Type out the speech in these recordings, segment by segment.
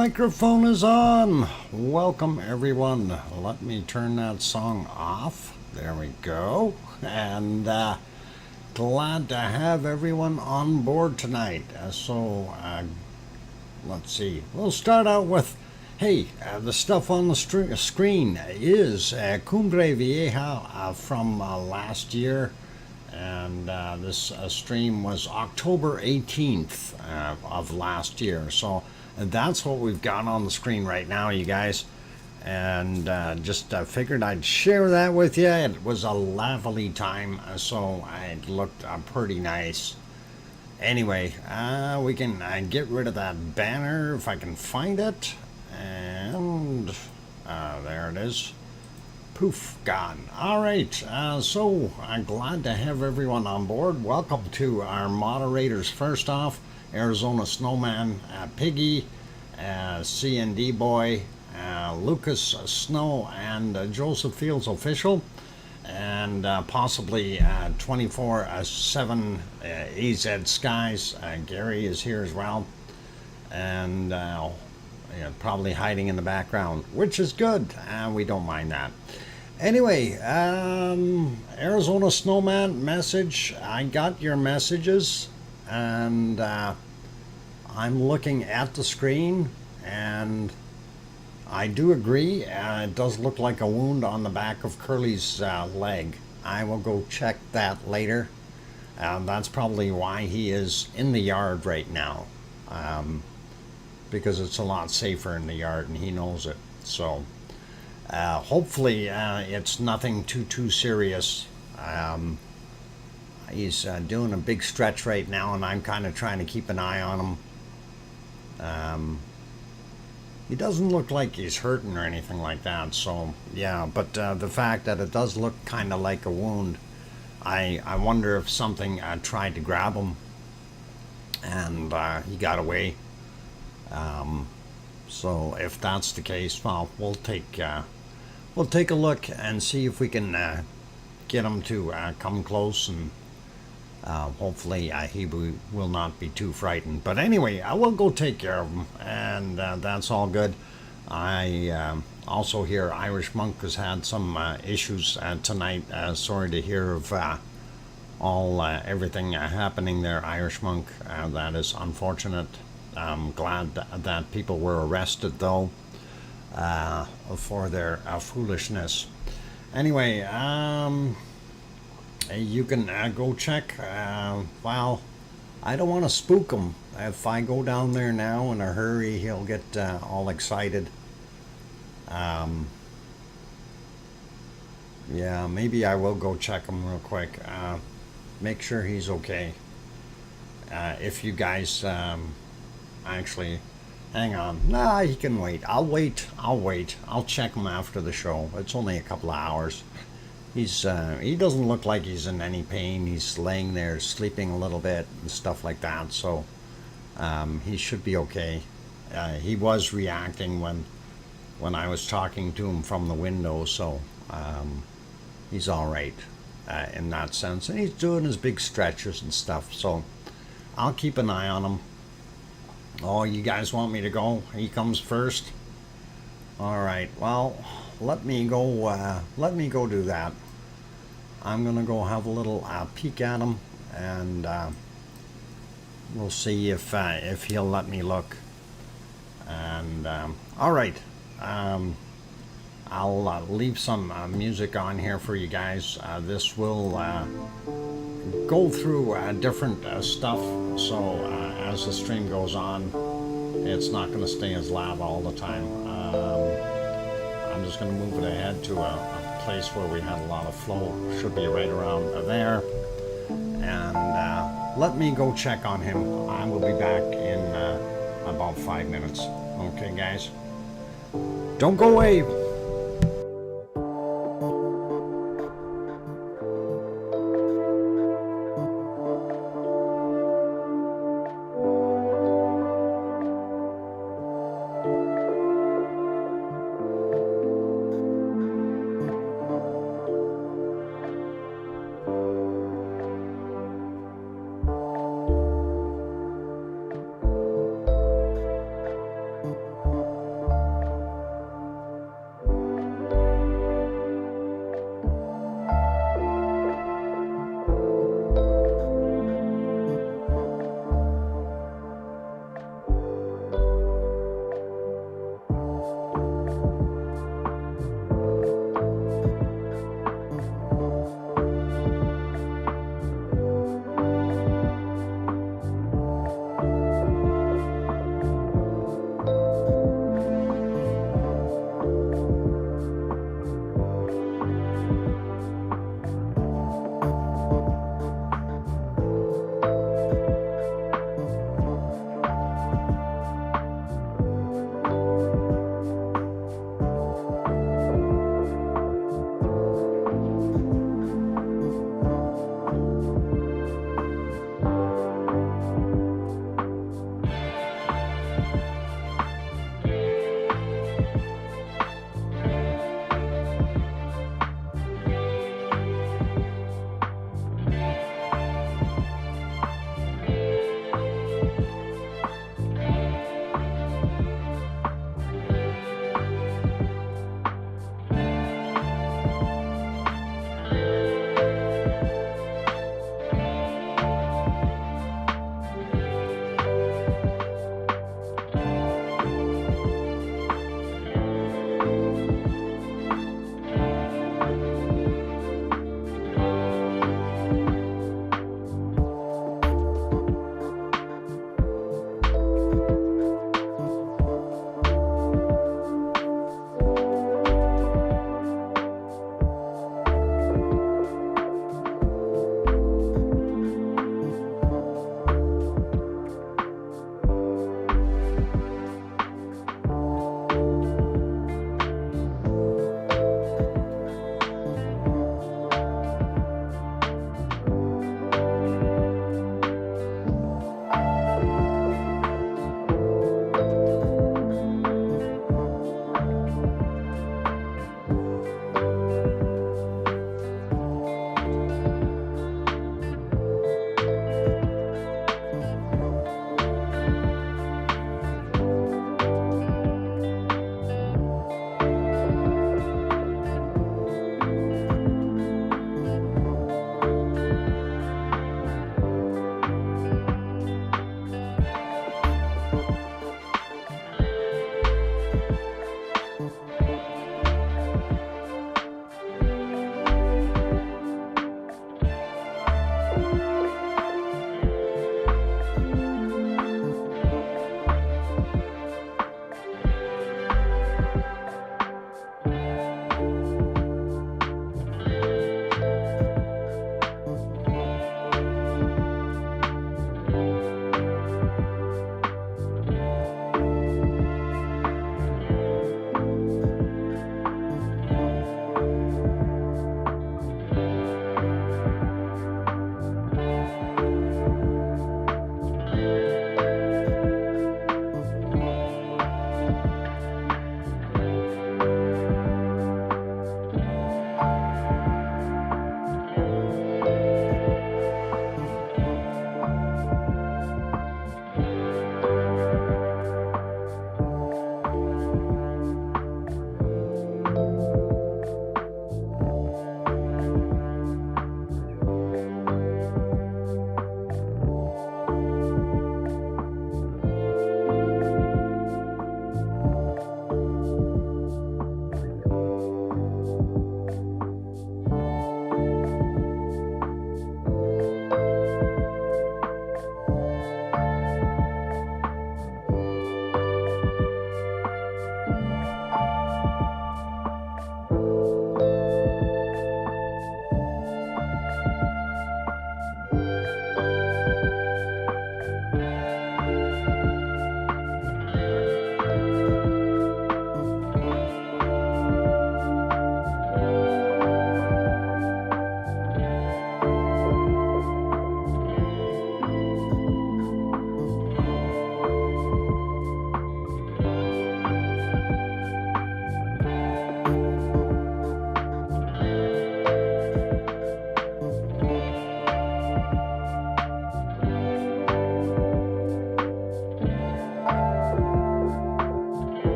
microphone is on. Welcome everyone. Let me turn that song off. There we go. And glad to have everyone on board tonight. Let's see. We'll start out with, hey, the stuff on the screen is Cumbre Vieja from last year. And this stream was October 18th of last year. So that's what we've got on the screen right now, you guys. And just figured I'd share that with you. It was a lovely time, so it looked pretty nice. Anyway, we can get rid of that banner if I can find it. And there it is. Poof, gone. All right, so I'm glad to have everyone on board. Welcome to our moderators. First off, Arizona Snowman, Piggy, CND Boy, Lucas Snow, and Joseph Fields Official, and possibly 24/7 AZ Skies. Gary is here as well, and probably hiding in the background, which is good. We don't mind that. Anyway, Arizona Snowman message. I got your messages, and I'm looking at the screen, and I do agree. It does look like a wound on the back of Curly's leg. I will go check that later. That's probably why he is in the yard right now, because it's a lot safer in the yard, and he knows it. So hopefully it's nothing too serious. He's doing a big stretch right now, and I'm kind of trying to keep an eye on him. He doesn't look like he's hurting or anything like that, so yeah, but the fact that it does look kind of like a wound, I wonder if something tried to grab him and he got away. So if that's the case, well, we'll take a look and see if we can get him to come close, and hopefully he will not be too frightened. But anyway, I will go take care of him, and that's all good. I also hear Irish Monk has had some issues tonight. Sorry to hear of everything happening there, Irish Monk. That is unfortunate. I'm glad that people were arrested, though, for their foolishness. Anyway, you can go check. Well, I don't want to spook him. If I go down there now in a hurry, he'll get all excited. Yeah, maybe I will go check him real quick. Make sure he's okay. If you guys actually, hang on. Nah, he can wait. I'll wait. I'll check him after the show. It's only a couple of hours. He doesn't look like he's in any pain. He's laying there sleeping a little bit and stuff like that, so he should be okay. He was reacting when I was talking to him from the window, so he's all right in that sense. And he's doing his big stretches and stuff, so I'll keep an eye on him. Oh, you guys want me to go? He comes first? All right, well, let me go do that. I'm gonna go have a little peek at him, and we'll see if he'll let me look. And all right, I'll leave some music on here for you guys. This will go through different stuff, so as the stream goes on, it's not going to stay as loud all the time. I'm just going to move it ahead to a place where we had a lot of flow. Should be right around there. And let me go check on him. I will be back in about 5 minutes. Okay, guys? Don't go away.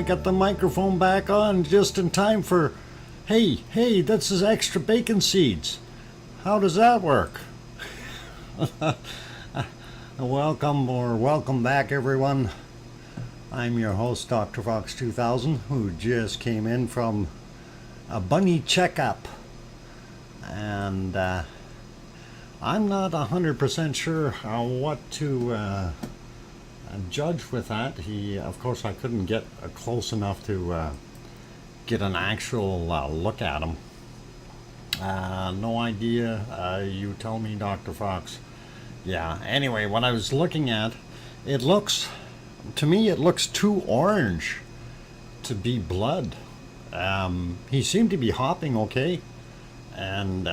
got the microphone back on just in time for, hey, this is extra bacon seeds. How does that work? Welcome back, everyone. I'm your host, DrFox2000, who just came in from a bunny checkup. And I'm not 100% sure what to judge with that. Of course, I couldn't get close enough to get an actual look at him. No idea. You tell me, Dr. Fox. Yeah, anyway, what I was looking at, to me it looks too orange to be blood. He seemed to be hopping okay, and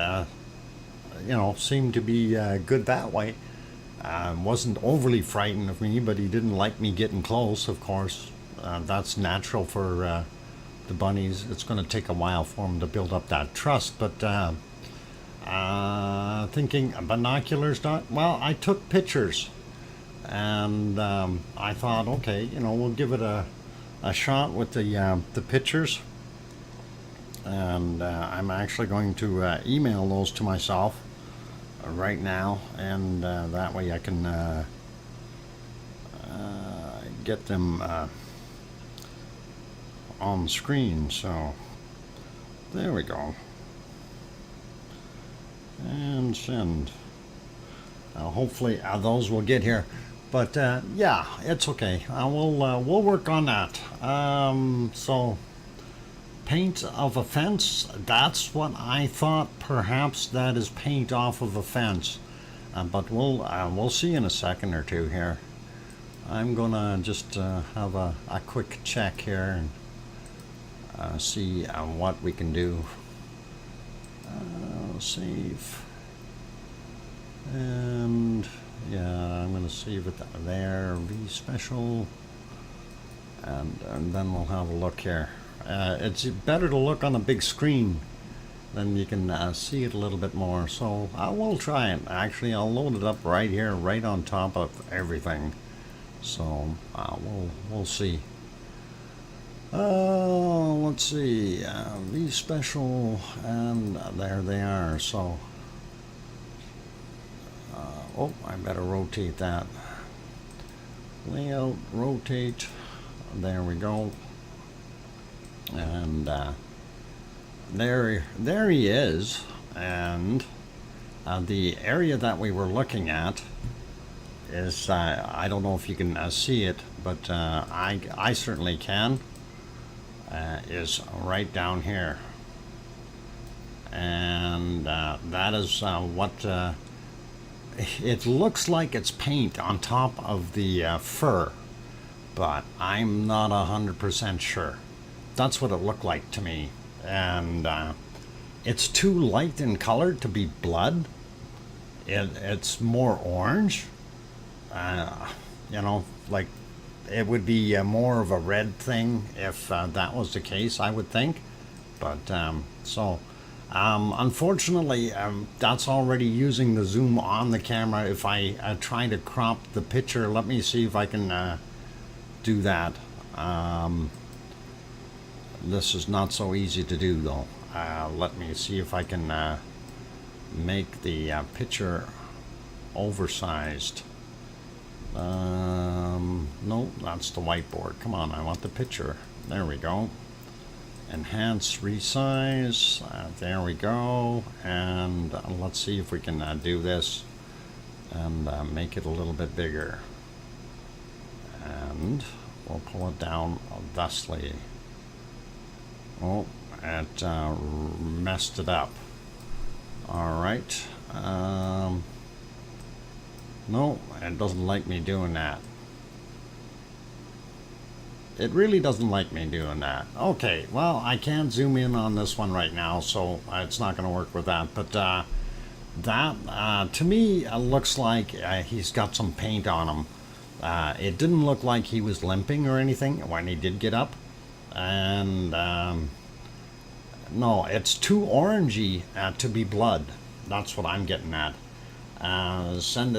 seemed to be good that way. Wasn't overly frightened of me, but he didn't like me getting close, of course. That's natural for the bunnies. It's going to take a while for them to build up that trust, but thinking binoculars, I took pictures, and I thought, okay, we'll give it a shot with the pictures, and I'm actually going to email those to myself right now, and that way I can get them on the screen. So there we go, and send. Hopefully those will get here, but yeah, it's okay. We'll work on that. So paint of a fence, that's what I thought. Perhaps that is paint off of a fence, but we'll see in a second or two here. I'm gonna just have a quick check here and see what we can do. Save, and yeah, I'm gonna save it there, V special, and then we'll have a look here. It's better to look on a big screen, then you can see it a little bit more. So I will try it. Actually, I'll load it up right here, right on top of everything. So we'll see. Let's see, these special, and there they are. So I better rotate that. Layout, rotate. There we go. And there he is, and the area that we were looking at is I don't know if you can see it, but I certainly can. Is right down here, and that is what it looks like. It's paint on top of the fur, but I'm not 100% sure. That's what it looked like to me, and it's too light in color to be blood. It's more orange, like it would be more of a red thing if that was the case, I would think. But unfortunately, that's already using the zoom on the camera. If I try to crop the picture, let me see if I can do that. This is not so easy to do, though. Let me see if I can make the picture oversized. No, that's the whiteboard. Come on, I want the picture. There we go. Enhance, resize. There we go. And let's see if we can do this and make it a little bit bigger. And we'll pull it down thusly. Oh, it messed it up. All right. No, it doesn't like me doing that. It really doesn't like me doing that. Okay, well, I can't zoom in on this one right now, so it's not going to work with that. But that, to me, looks like he's got some paint on him. It didn't look like he was limping or anything when he did get up. And no, it's too orangey to be blood. That's what I'm getting at. Send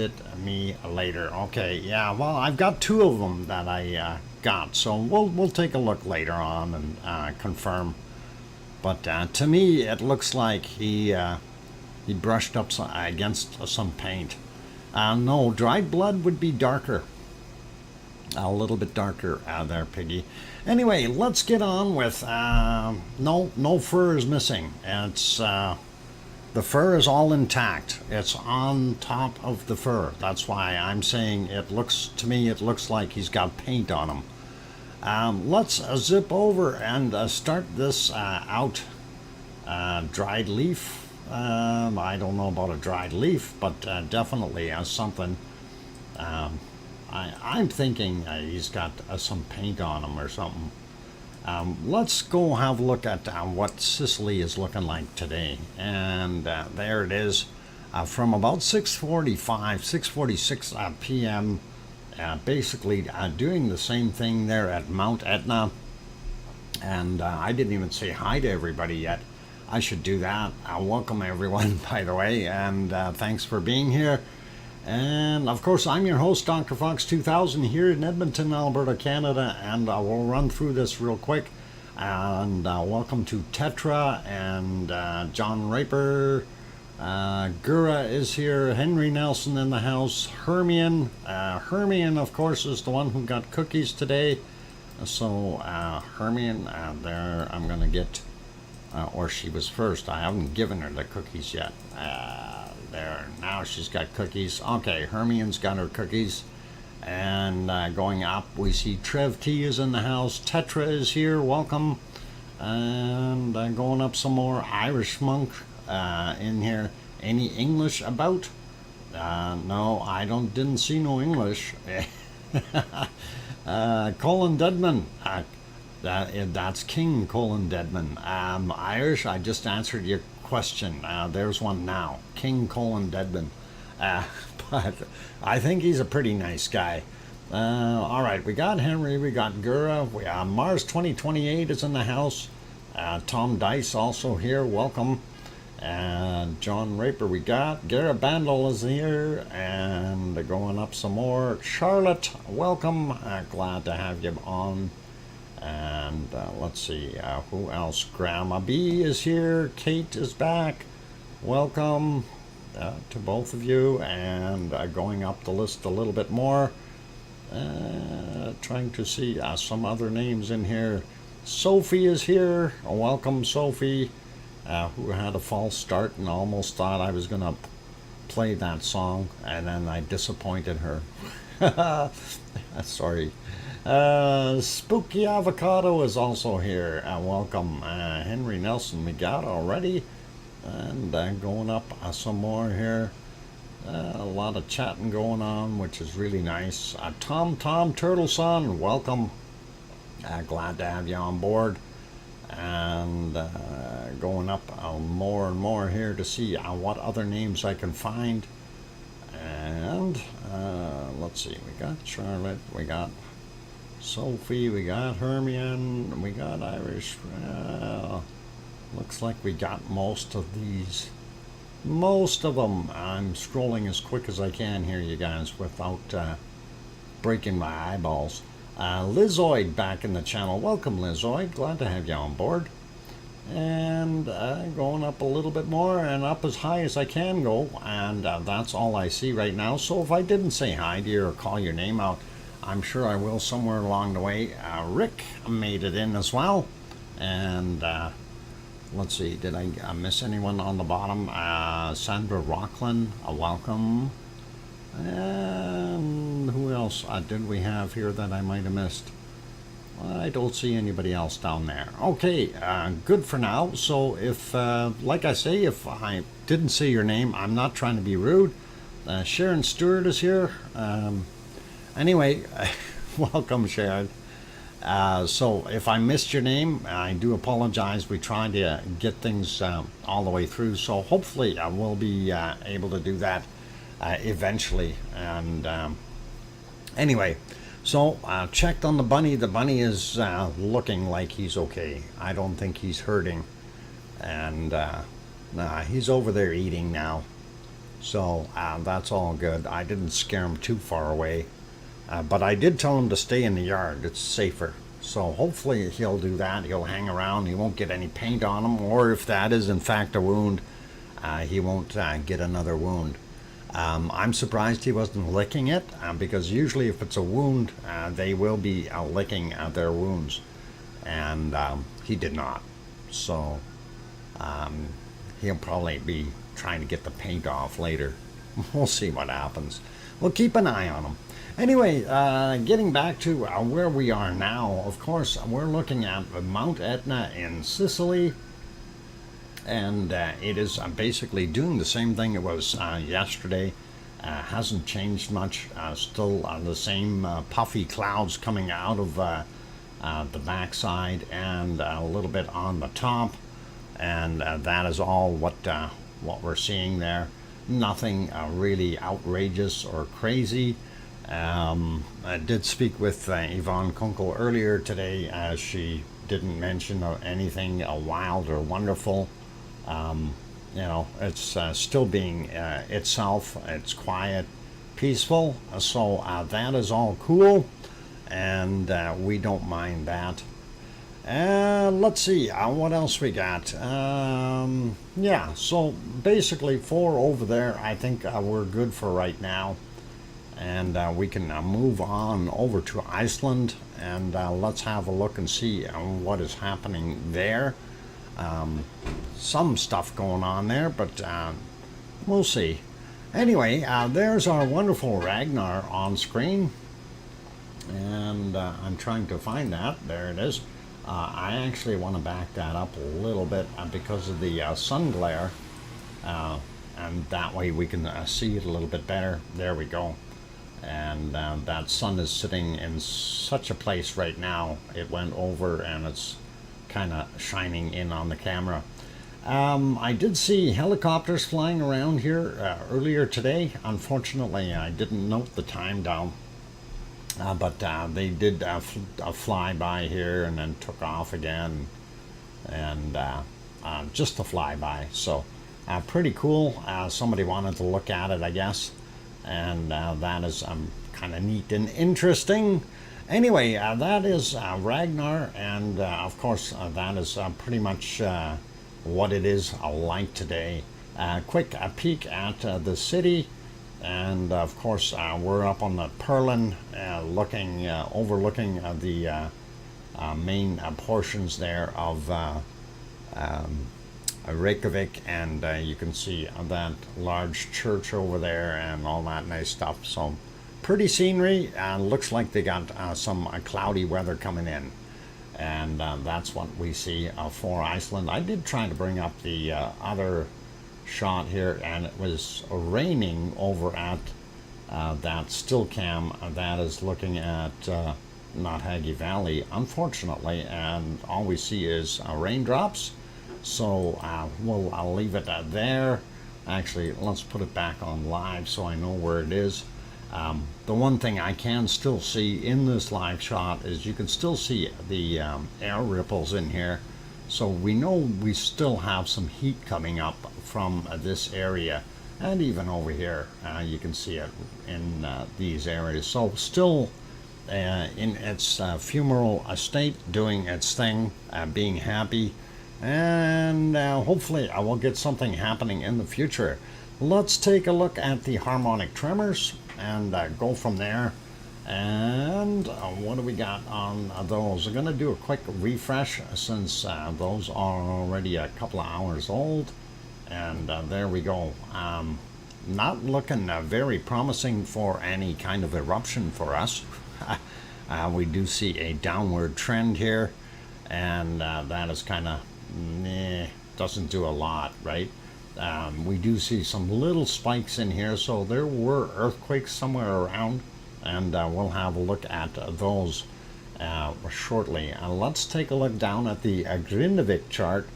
it me later. Okay, yeah, well, I've got two of them that I got. So we'll take a look later on and confirm. But to me, it looks like he brushed up against some paint. No, dried blood would be darker. A little bit darker there, Piggy. Anyway, let's get on with... no fur is missing. It's... the fur is all intact. It's on top of the fur. That's why I'm saying it looks like he's got paint on him. Let's zip over and start this out. Dried leaf. I don't know about a dried leaf, but definitely something. I'm thinking he's got some paint on him or something. Let's go have a look at what Sicily is looking like today. And there it is. From about 6:46 p.m. Basically doing the same thing there at Mount Etna. And I didn't even say hi to everybody yet. I should do that. Welcome everyone, by the way, and thanks for being here. And of course, I'm your host, DrFox2000, here in Edmonton, Alberta, Canada, and we'll run through this real quick. And welcome to Tetra and John Raper. Gura is here. Henry Nelson in the house. Hermione, of course, is the one who got cookies today. So Hermione, there I'm gonna get, or she was first. I haven't given her the cookies yet. There, now she's got cookies. Okay, Hermione's got her cookies. And going up, we see Trev T is in the house. Tetra is here, welcome. And going up some more. Irish Monk in here. Any English about? No, I didn't see no English. Colin Deadman. That's King Colin Deadman. Irish, I just answered your question. There's one now. King Colin Deadman. But I think he's a pretty nice guy. All right, we got Henry, we got Gura, Mars 2028 is in the house. Tom Dice also here, welcome. And John Raper we got. Garrett Bandel is here, and going up some more. Charlotte, welcome. Glad to have you on. And let's see, who else? Grandma B is here. Kate is back. Welcome to both of you. And going up the list a little bit more. Trying to see some other names in here. Sophie is here. Welcome, Sophie, who had a false start and almost thought I was going to play that song. And then I disappointed her. Sorry. Spooky Avocado is also here. Welcome. Henry Nelson we got already. And going up some more here. A lot of chatting going on, which is really nice. Tom Turtleson, welcome. Glad to have you on board. And going up more and more here to see what other names I can find. And let's see, we got Charlotte, we got Sophie, we got Hermione, we got Irish. Looks like we got most of these. Most of them. I'm scrolling as quick as I can here, you guys, without breaking my eyeballs. Lizoid back in the channel. Welcome, Lizoid. Glad to have you on board. And going up a little bit more and up as high as I can go. And that's all I see right now. So if I didn't say hi to you or call your name out, I'm sure I will somewhere along the way. Rick made it in as well. And let's see, did I miss anyone on the bottom? Sandra Rockland, welcome. And who else did we have here that I might have missed? I don't see anybody else down there. Okay, good for now. So if, like I say, if I didn't say your name, I'm not trying to be rude. Sharon Stewart is here. Anyway, welcome, Sharon. So if I missed your name, I do apologize. We try to get things all the way through. So hopefully I will be able to do that eventually. And anyway, so checked on the bunny. The bunny is looking like he's okay. I don't think he's hurting. And he's over there eating now. So that's all good. I didn't scare him too far away. But I did tell him to stay in the yard. It's safer. So hopefully he'll do that. He'll hang around. He won't get any paint on him. Or if that is in fact a wound, he won't get another wound. I'm surprised he wasn't licking it, because usually if it's a wound, they will be licking their wounds. And he did not. So he'll probably be trying to get the paint off later. We'll see what happens. We'll keep an eye on him. Anyway, getting back to where we are now, of course, we're looking at Mount Etna in Sicily. And it is basically doing the same thing it was yesterday. Hasn't changed much. Still the same puffy clouds coming out of the backside and a little bit on the top. And that is all what we're seeing there. Nothing really outrageous or crazy. I did speak with Yvonne Kunkel earlier today. She didn't mention anything wild or wonderful. It's still being itself. It's quiet, peaceful. So that is all cool, and we don't mind that. Let's see what else we got. Yeah, so basically 4 over there. I think we're good for right now. And we can move on over to Iceland, and let's have a look and see what is happening there. Some stuff going on there, but we'll see. Anyway, there's our wonderful Ragnar on screen, and I'm trying to find that. There it is. I actually want to back that up a little bit because of the sun glare, and that way we can see it a little bit better. There we go. And that sun is sitting in such a place right now. It went over and it's kind of shining in on the camera. I did see helicopters flying around here earlier today. Unfortunately, I didn't note the time down, but they did fly by here and then took off again, and just a flyby. So pretty cool. Somebody wanted to look at it, I guess. And that is kind of neat and interesting. Anyway, that is Ragnar, and of course that is pretty much what it is like today. Quick peek at the city, and of course we're up on the Perlin, overlooking the main portions there of Reykjavik, and you can see that large church over there and all that nice stuff. So pretty scenery. Looks like they got some cloudy weather coming in, and that's what we see for Iceland. I did try to bring up the other shot here, and it was raining over at that still cam that is looking at Nothagi Valley, unfortunately, and all we see is raindrops. So I'll leave it there. Actually, let's put it back on live so I know where it is. The one thing I can still see in this live shot is you can still see the air ripples in here. So we know we still have some heat coming up from this area, and even over here you can see it in these areas. So still in its fumarole state, doing its thing, being happy. And hopefully I will get something happening in the future. Let's take a look at the harmonic tremors and go from there. And what do we got on those? I'm going to do a quick refresh since those are already a couple of hours old. And there we go. Not looking very promising for any kind of eruption for us. We do see a downward trend here, and that is kind of doesn't do a lot, right? We do see some little spikes in here, so there were earthquakes somewhere around, and we'll have a look at those shortly. Let's take a look down at the Grindavik chart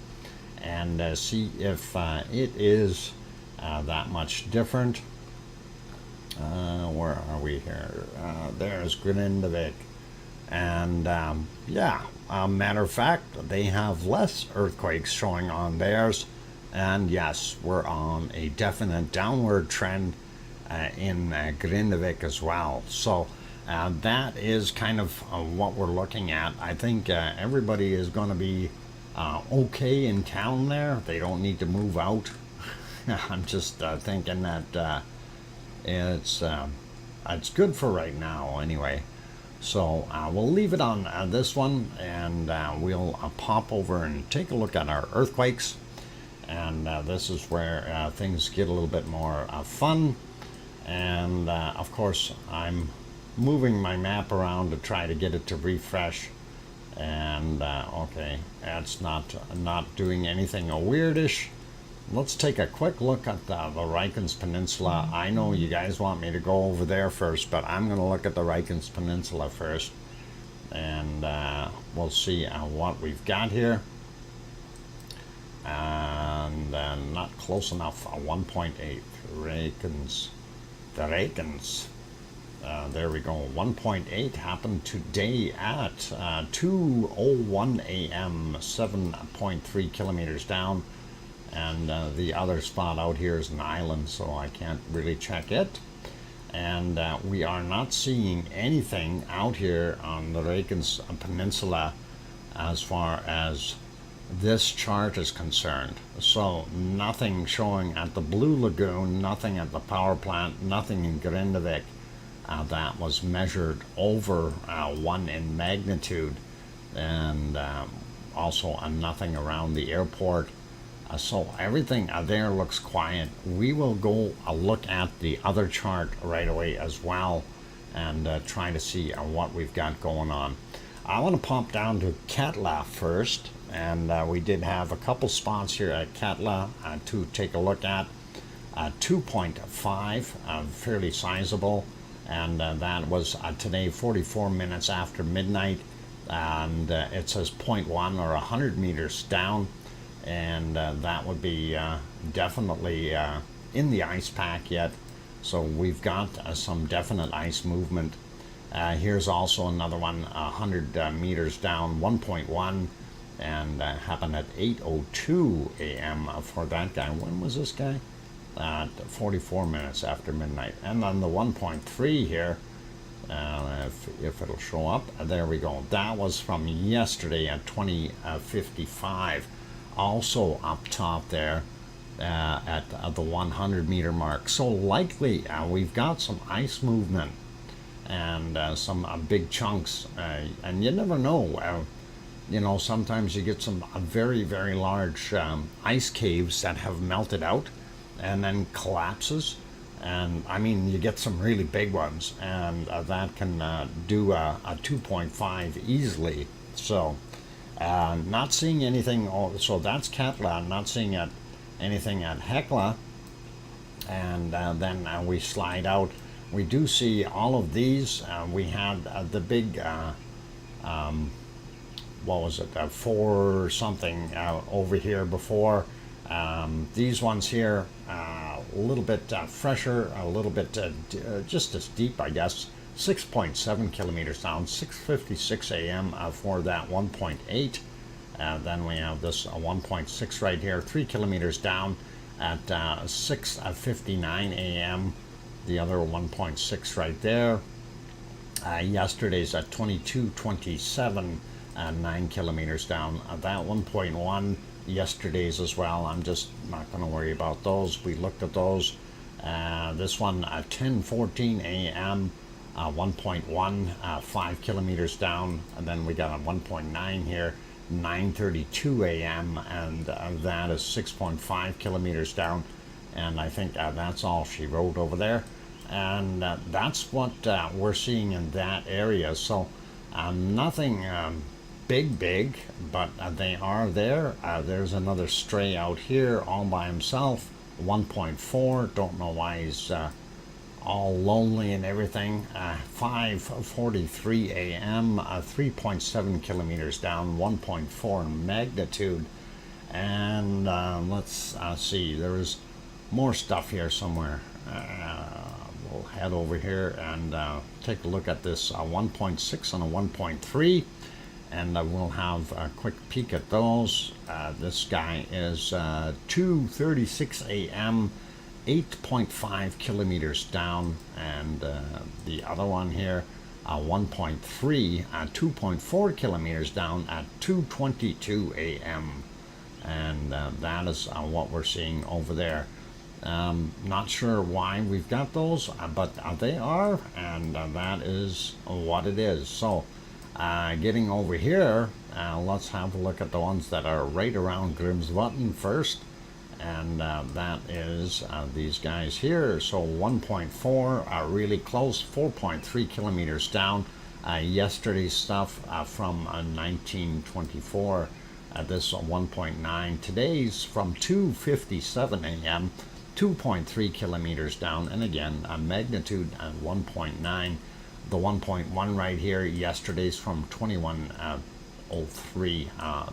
and see if it is that much different. Where are we here? There's Grindavik, and yeah, matter of fact, they have less earthquakes showing on theirs, and yes, we're on a definite downward trend in Grindavik as well. So that is kind of what we're looking at. I think everybody is going to be okay in town there. They don't need to move out. I'm just thinking that it's good for right now anyway. So we'll leave it on this one, and we'll pop over and take a look at our earthquakes. And this is where things get a little bit more fun. And of course, I'm moving my map around to try to get it to refresh. And okay, that's not doing anything weirdish. Let's take a quick look at the Rikens Peninsula. I know you guys want me to go over there first, but I'm going to look at the Rikens Peninsula first. And we'll see what we've got here. And not close enough. 1.8 Rikens. The Rikens. There we go. 1.8 happened today at 2:01 a.m. 7.3 kilometers down. And the other spot out here is an island, so I can't really check it. And we are not seeing anything out here on the Rikens Peninsula as far as this chart is concerned. So nothing showing at the Blue Lagoon, nothing at the power plant, nothing in Grindavik that was measured over 1 in magnitude, and also nothing around the airport. So everything there looks quiet. We will go look at the other chart right away as well, and try to see what we've got going on. I want to pop down to Katla first, and we did have a couple spots here at Katla to take a look at. 2.5, fairly sizable, and that was today 44 minutes after midnight, and it says 0.1 or 100 meters down. And that would be definitely in the ice pack yet. So we've got some definite ice movement. Here's also another one, 100 meters down, 1.1, and happened at 8:02 a.m. for that guy. When was this guy? 44 minutes after midnight. And then the 1.3 here, if it'll show up, there we go. That was from yesterday at 20:55. Also up top there at the 100 meter mark. So likely we've got some ice movement and some big chunks, and you never know. You know, sometimes you get some very, very large ice caves that have melted out and then collapses, and I mean you get some really big ones, and that can do a 2.5 easily. So not seeing anything. So that's Katla. Not seeing anything at Hekla, and then we slide out. We do see all of these. We had the big, what was it, 4 something over here before. These ones here, a little bit fresher, a little bit just as deep, I guess. 6.7 kilometers down, 6:56 a.m. For that 1.8. Then we have this 1.6 right here, 3 kilometers down at 6:59 a.m. The other 1.6 right there. Yesterday's at 22:27, 9 kilometers down. That 1.1 yesterday's as well. I'm just not going to worry about those. We looked at those. This one at 10:14 a.m. 1.1, 5 kilometers down, and then we got a 1.9 here, 9:32 a.m. and that is 6.5 kilometers down, and I think that's all she wrote over there, and that's what we're seeing in that area. So nothing big, but they are there. There's another stray out here all by himself, 1.4. Don't know why he's all lonely and everything. 5:43 a.m. 3.7 kilometers down, 1.4 in magnitude. And let's see, there is more stuff here somewhere. We'll head over here and take a look at this 1.6 and a 1.3, and we'll have a quick peek at those. This guy is 2:36 a.m. 8.5 kilometers down, and the other one here 1.3, 2.4 kilometers down at 2:22 a.m. And that is what we're seeing over there. Not sure why we've got those, but they are, and that is what it is. So getting over here, let's have a look at the ones that are right around Grimsvötn first, and that is these guys here. So 1.4, really close, 4.3 kilometers down. Yesterday's stuff from 1924. This 1.9. Today's from 2:57 a.m. 2.3 kilometers down, and again a magnitude 1.9. The 1.1 right here, yesterday's from 21:03,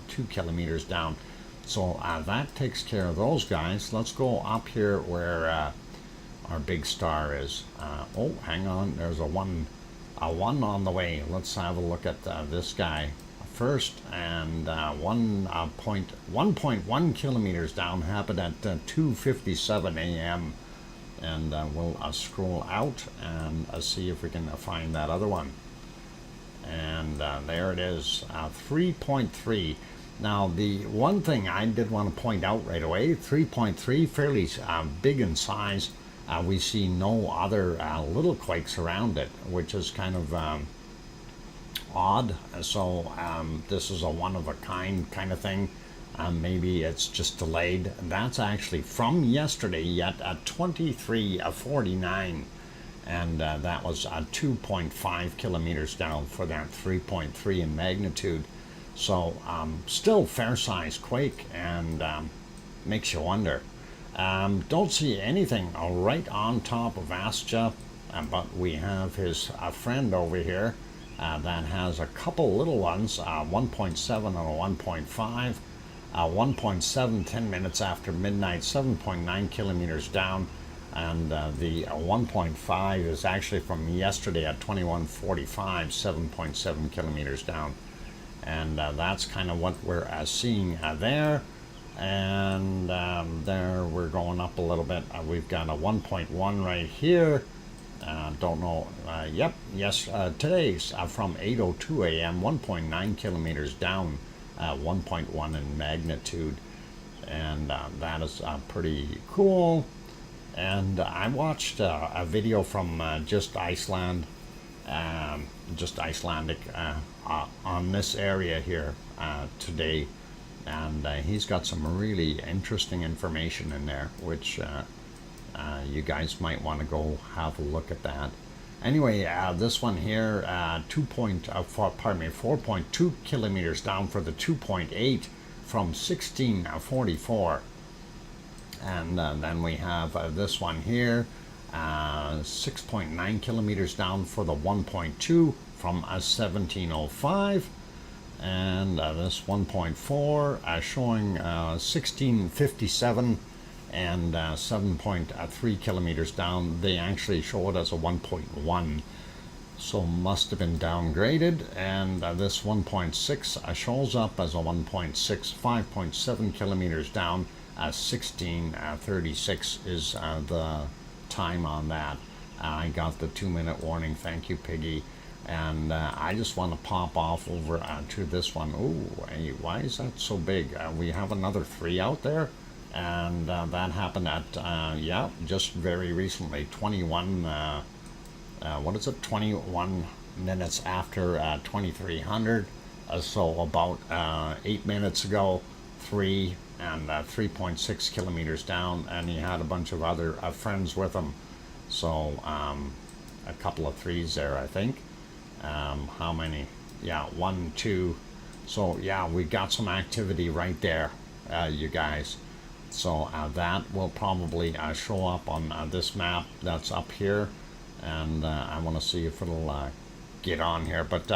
2 kilometers down. So that takes care of those guys. Let's go up here where our big star is. Oh, hang on, there's a one on the way. Let's have a look at this guy first, and 1.1 kilometers down, happened at 2:57 a.m. and we'll scroll out and see if we can find that other one. And there it is, 3.3. Now the one thing I did want to point out right away, 3.3, fairly big in size. We see no other little quakes around it, which is kind of odd. So this is a one-of-a-kind kind of thing. Maybe it's just delayed. That's actually from yesterday yet at 23:49, and that was 2.5 kilometers down for that 3.3 in magnitude. So still fair-sized quake, and makes you wonder. Don't see anything right on top of Astja, but we have his friend over here that has a couple little ones, 1.7 and a 1.5. 1.7, 10 minutes after midnight, 7.9 kilometers down, and the 1.5 is actually from yesterday at 21:45, 7.7 kilometers down. And that's kind of what we're seeing there. And there we're going up a little bit. We've got a 1.1 right here. Don't know. Yep, yes, today's from 8:02 a.m., 1.9 kilometers down, 1.1 in magnitude. And that is pretty cool. And I watched a video from just Iceland, just Icelandic, on this area here today. And he's got some really interesting information in there, which you guys might want to go have a look at that. Anyway, this one here, 4.2 kilometers down for the 2.8 from 1644. And then we have this one here, 6.9 kilometers down for the 1.2 from 1705. And this 1.4 showing 1657 and 7.3 kilometers down. They actually show it as a 1.1, so must have been downgraded. And this 1.6 shows up as a 1.6, 5.7 kilometers down. 1636 is the time on that. I got the 2-minute warning. Thank you, Piggy. And I just want to pop off over to this one. Oh, hey, why is that so big? We have another 3 out there, and that happened at yeah, just very recently, 21 what is it, 21 minutes after 2300, so about 8 minutes ago, 3 and 3.6 kilometers down, and he had a bunch of other friends with him, so a couple of 3s there, I think. How many? Yeah, 1, 2. So yeah, we got some activity right there, you guys. So that will probably show up on this map that's up here, and I want to see if it'll get on here. But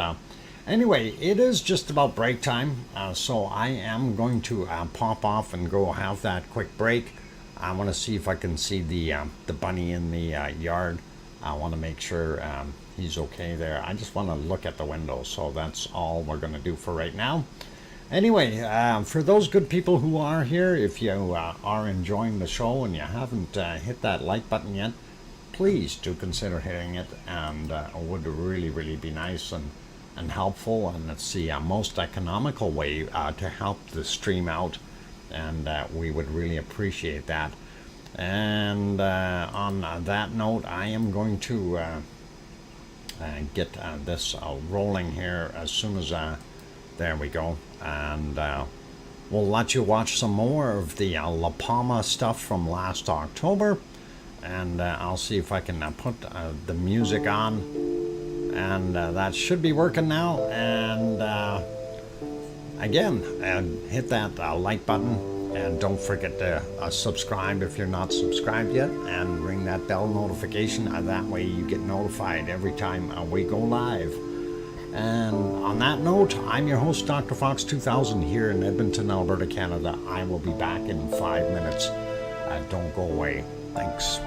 anyway, it is just about break time, so I am going to pop off and go have that quick break. I want to see if I can see the bunny in the yard. I want to make sure he's okay there. I just want to look at the window, so that's all we're going to do for right now. Anyway, for those good people who are here, if you are enjoying the show and you haven't hit that like button yet, please do consider hitting it, and it would really be nice and helpful, and it's the most economical way to help the stream out, and we would really appreciate that. And on that note, I am going to get this rolling here as soon as there we go, and we'll let you watch some more of the La Palma stuff from last October, and I'll see if I can put the music on, and that should be working now. And again, hit that like button, and don't forget to subscribe if you're not subscribed yet, and ring that bell notification. That way you get notified every time we go live. And on that note, I'm your host, DrFox2000, here in Edmonton, Alberta, Canada. I will be back in 5 minutes. Don't go away. Thanks.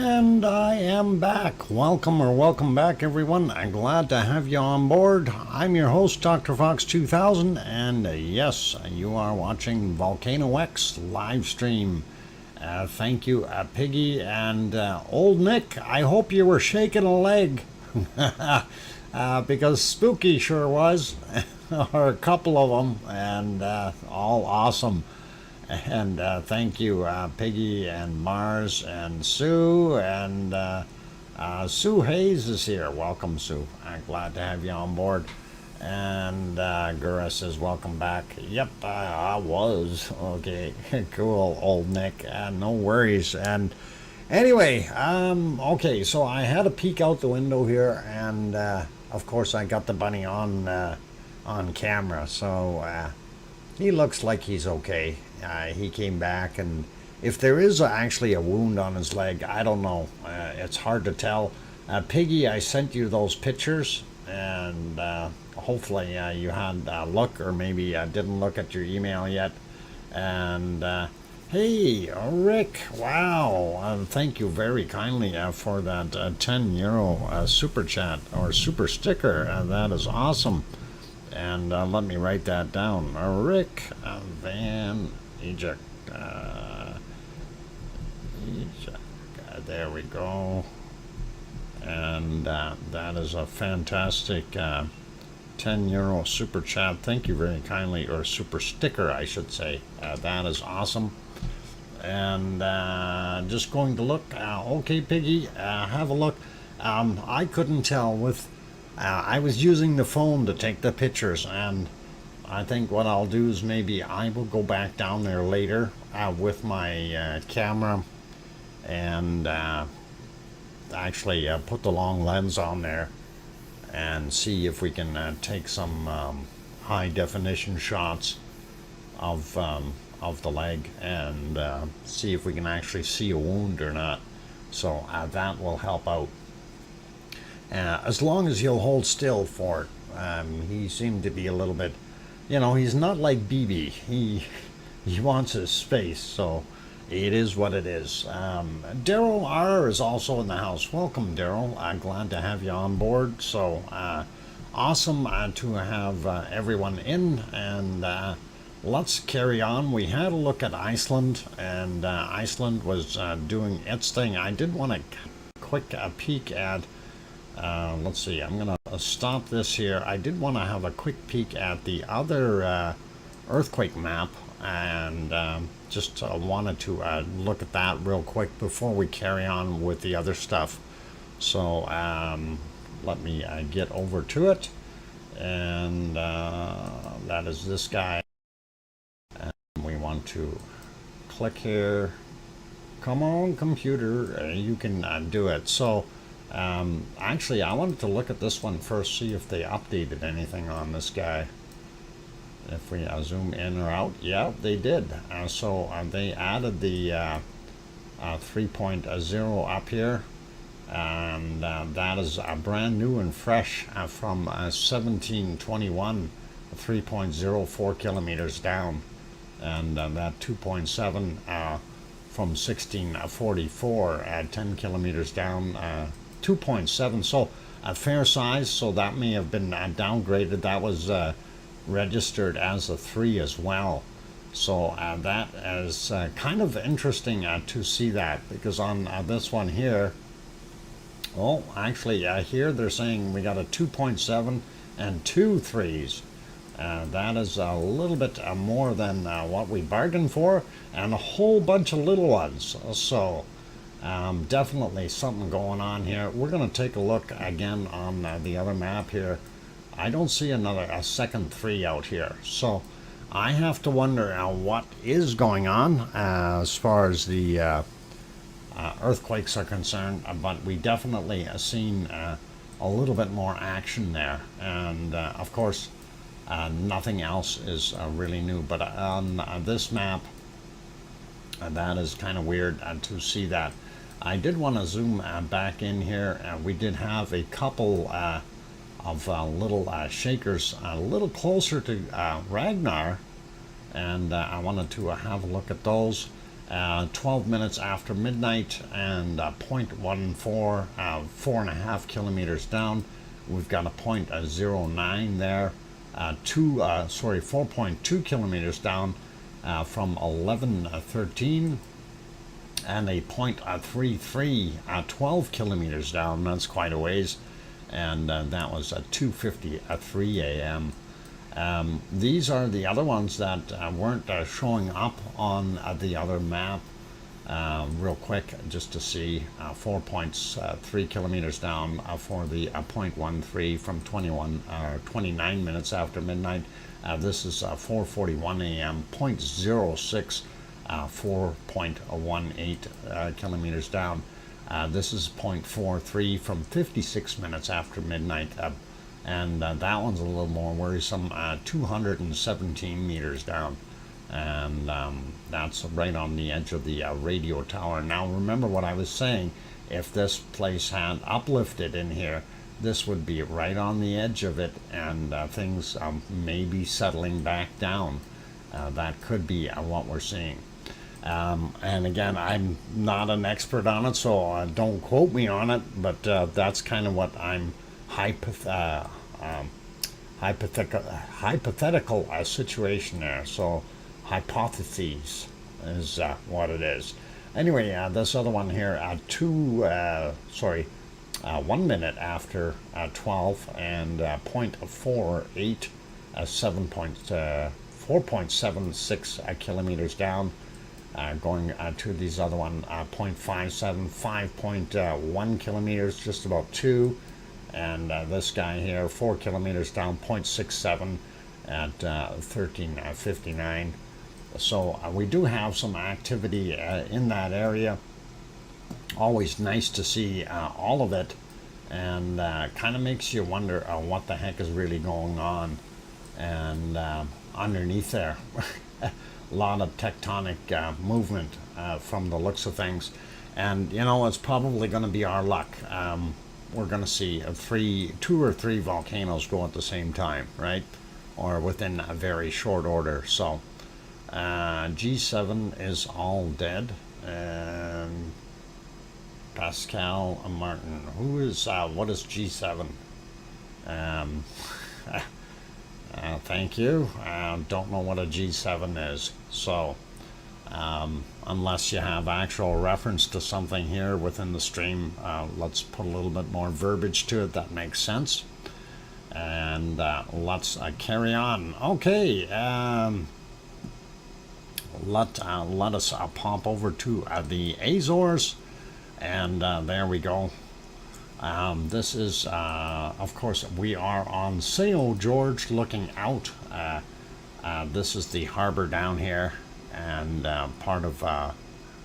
And I am back. Welcome back, everyone. I'm glad to have you on board. I'm your host, DrFox2000, and yes, you are watching VolcanoX live stream. Thank you, Piggy and Old Nick. I hope you were shaking a leg, because Spooky sure was, or a couple of them, and all awesome. And thank you, Piggy and Mars and Sue, and Sue Hayes is here. Welcome, Sue. I'm glad to have you on board. And Gura says, welcome back. Yep, I was. Okay, cool, Old Nick. No worries. And anyway, okay, so I had a peek out the window here, and of course I got the bunny on camera, so he looks like he's okay. He came back, and if there is actually a wound on his leg, I don't know. It's hard to tell. Piggy, I sent you those pictures, and hopefully you had a look, or maybe didn't look at your email yet. And hey, Rick, wow, thank you very kindly for that €10 super chat or super sticker. That is awesome. And let me write that down. Rick Van Eject. There we go. And that is a fantastic €10 super chat. Thank you very kindly, or super sticker, I should say. That is awesome. And just going to look. Okay, Piggy, have a look. I couldn't tell with. I was using the phone to take the pictures, and I think what I'll do is maybe I will go back down there later with my camera and actually put the long lens on there and see if we can take some high definition shots of the leg, and see if we can actually see a wound or not. So that will help out. As long as he'll hold still for it. He seemed to be a little bit, he's not like BB. He wants his space, so it is what it is. Daryl R is also in the house. Welcome, Daryl. I'm glad to have you on board. So awesome to have everyone in, and let's carry on. We had a look at Iceland, and Iceland was doing its thing. I did want a quick peek at let's see, I'm gonna stop this here. I did want to have a quick peek at the other earthquake map, and just wanted to look at that real quick before we carry on with the other stuff. So let me get over to it, and that is this guy, and we want to click here. Come on, computer, you can do it. So actually, I wanted to look at this one first, see if they updated anything on this guy. If we zoom in or out, yeah, they did. So they added the 3.0 up here, and that is brand new and fresh from 1721, 3.04 kilometers down, and that 2.7 from 1644 at 10 kilometers down. 2.7, so a fair size. So that may have been downgraded. That was registered as a 3 as well. So that is kind of interesting to see that, because on this one here, oh, actually here they're saying we got a 2.7 and 2 3s. That is a little bit more than what we bargained for, and a whole bunch of little ones. So definitely something going on here. We're going to take a look again on the other map here. I don't see a second 3 out here, so I have to wonder what is going on as far as the earthquakes are concerned. But we definitely have seen a little bit more action there, and of course nothing else is really new. But on this map, that is kind of weird to see that. I did want to zoom back in here. We did have a couple of little shakers a little closer to Ragnar, and I wanted to have a look at those. 12 minutes after midnight, and 0.14, 4.5 kilometers down. We've got a 0.09 there, 4.2 kilometers down from 1113, and a 0.33, 12 kilometers down. That's quite a ways, and that was at 2:53 a.m. These are the other ones that weren't showing up on the other map. Real quick, just to see, 4.3 kilometers down for the 0.13 from 29 minutes after midnight. This is 4:41 a.m. 0.06, 4.18 kilometers down. This is 0.43 from 56 minutes after midnight. And that one's a little more worrisome, 217 meters down, and that's right on the edge of the radio tower. Now remember what I was saying, if this place had uplifted in here, this would be right on the edge of it, and things may be settling back down. That could be what we're seeing. And again, I'm not an expert on it, so don't quote me on it, but that's kind of what I'm hypothetical situation there. So hypotheses is what it is. Anyway, this other one here, 1 minute after 12, and 0.48, 4.76 kilometers down. Going to these other one, 0.57, 5.1 kilometers, just about 2. And this guy here, 4 kilometers down, 0.67 at 13:59. So we do have some activity in that area. Always nice to see all of it, and kind of makes you wonder what the heck is really going on. And underneath there, a lot of tectonic movement from the looks of things. And you know, it's probably going to be our luck. We're going to see 2 or 3 volcanoes go at the same time, right? Or within a very short order. So G7 is all dead. And Pascal Martin, what is G7? Thank you. Don't know what a G7 is. So unless you have actual reference to something here within the stream, let's put a little bit more verbiage to it that makes sense. And let's carry on. Okay, let us pop over to the Azores, and there we go. This is, of course, we are on São Jorge looking out. This is the harbor down here, and part of a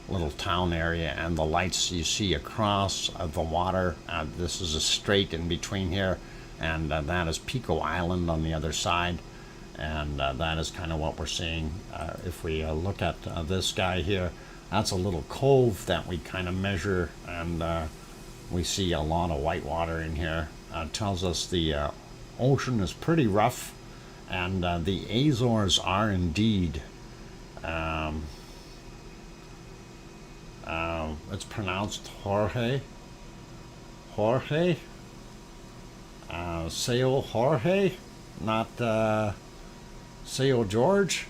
little town area, and the lights you see across the water. This is a strait in between here, and that is Pico Island on the other side, and that is kind of what we're seeing. If we look at this guy here, that's a little cove that we kind of measure, and we see a lot of white water in here. Tells us the ocean is pretty rough, and the Azores are indeed, it's pronounced Jorge, São Jorge, not São Jorge.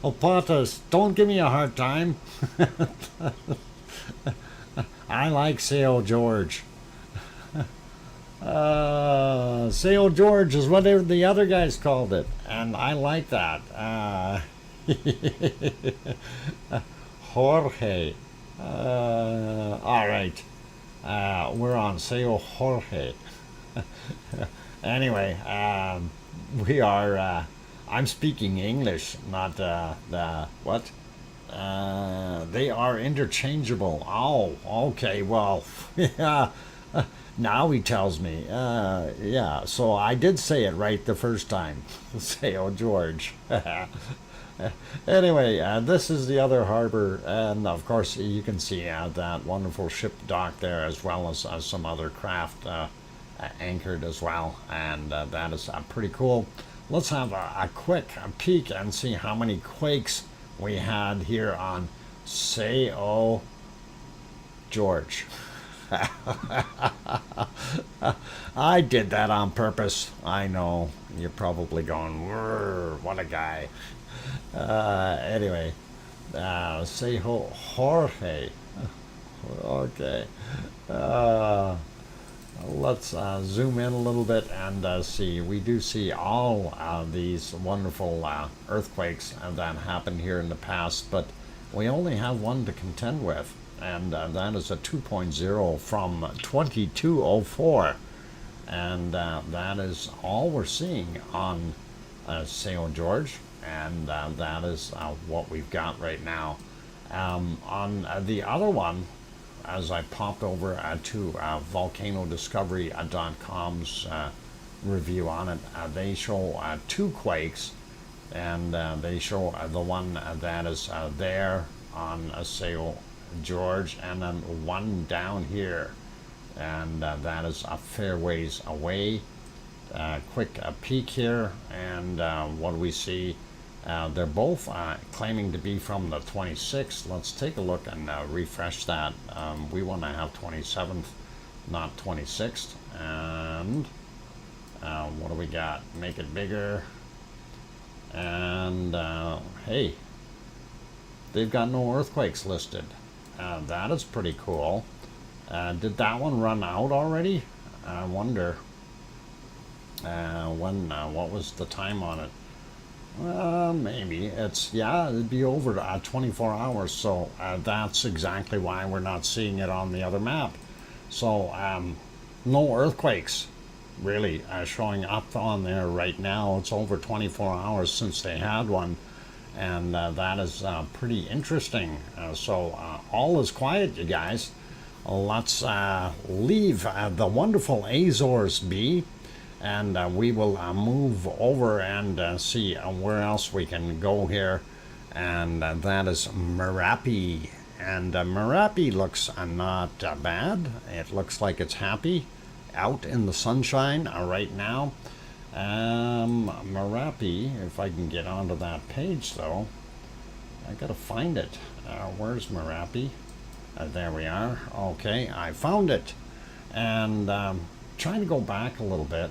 Oh, Potus, don't give me a hard time. I like São Jorge. São Jorge is whatever the other guys called it, and I like that. Jorge. All right. We're on São Jorge. Anyway, we are. I'm speaking English, not the what? They are interchangeable. Oh, okay. Well, yeah. Now he tells me. Yeah. So I did say it right the first time. São Jorge. Anyway, this is the other harbor, and of course you can see that wonderful ship dock there, as well as some other craft anchored as well, and that is pretty cool. let's have a quick peek and see how many quakes we had here on Sao George. I did that on purpose. I know. You're probably going, what a guy. Anyway, say Jorge. Okay. Let's zoom in a little bit and see. We do see all these wonderful earthquakes that happened here in the past, but we only have one to contend with, and that is a 2.0 from 2204. And that is all we're seeing on St. George, and that is what we've got right now. On the other one, as I popped over to volcanodiscovery.com's review on it, they show 2 quakes, and they show the one that is there on St. George, and then one down here, and that is a fair ways away. Quick peek here, and what do we see? They're both claiming to be from the 26th. Let's take a look and refresh that. We want to have 27th, not 26th. And what do we got? Make it bigger. And hey, they've got no earthquakes listed. That is pretty cool. Did that one run out already? I wonder what was the time on it? Maybe it'd be over 24 hours, so that's exactly why we're not seeing it on the other map. So no earthquakes really showing up on there right now. It's over 24 hours since they had one, and that is pretty interesting. So all is quiet, you guys. Let's leave the wonderful Azores be, and we will move over and see where else we can go here, and that is Merapi. And Merapi looks not bad. It looks like it's happy out in the sunshine right now. Merapi, if I can get onto that page though, I gotta find it. Where's Merapi? There we are. Okay, I found it. And trying to go back a little bit,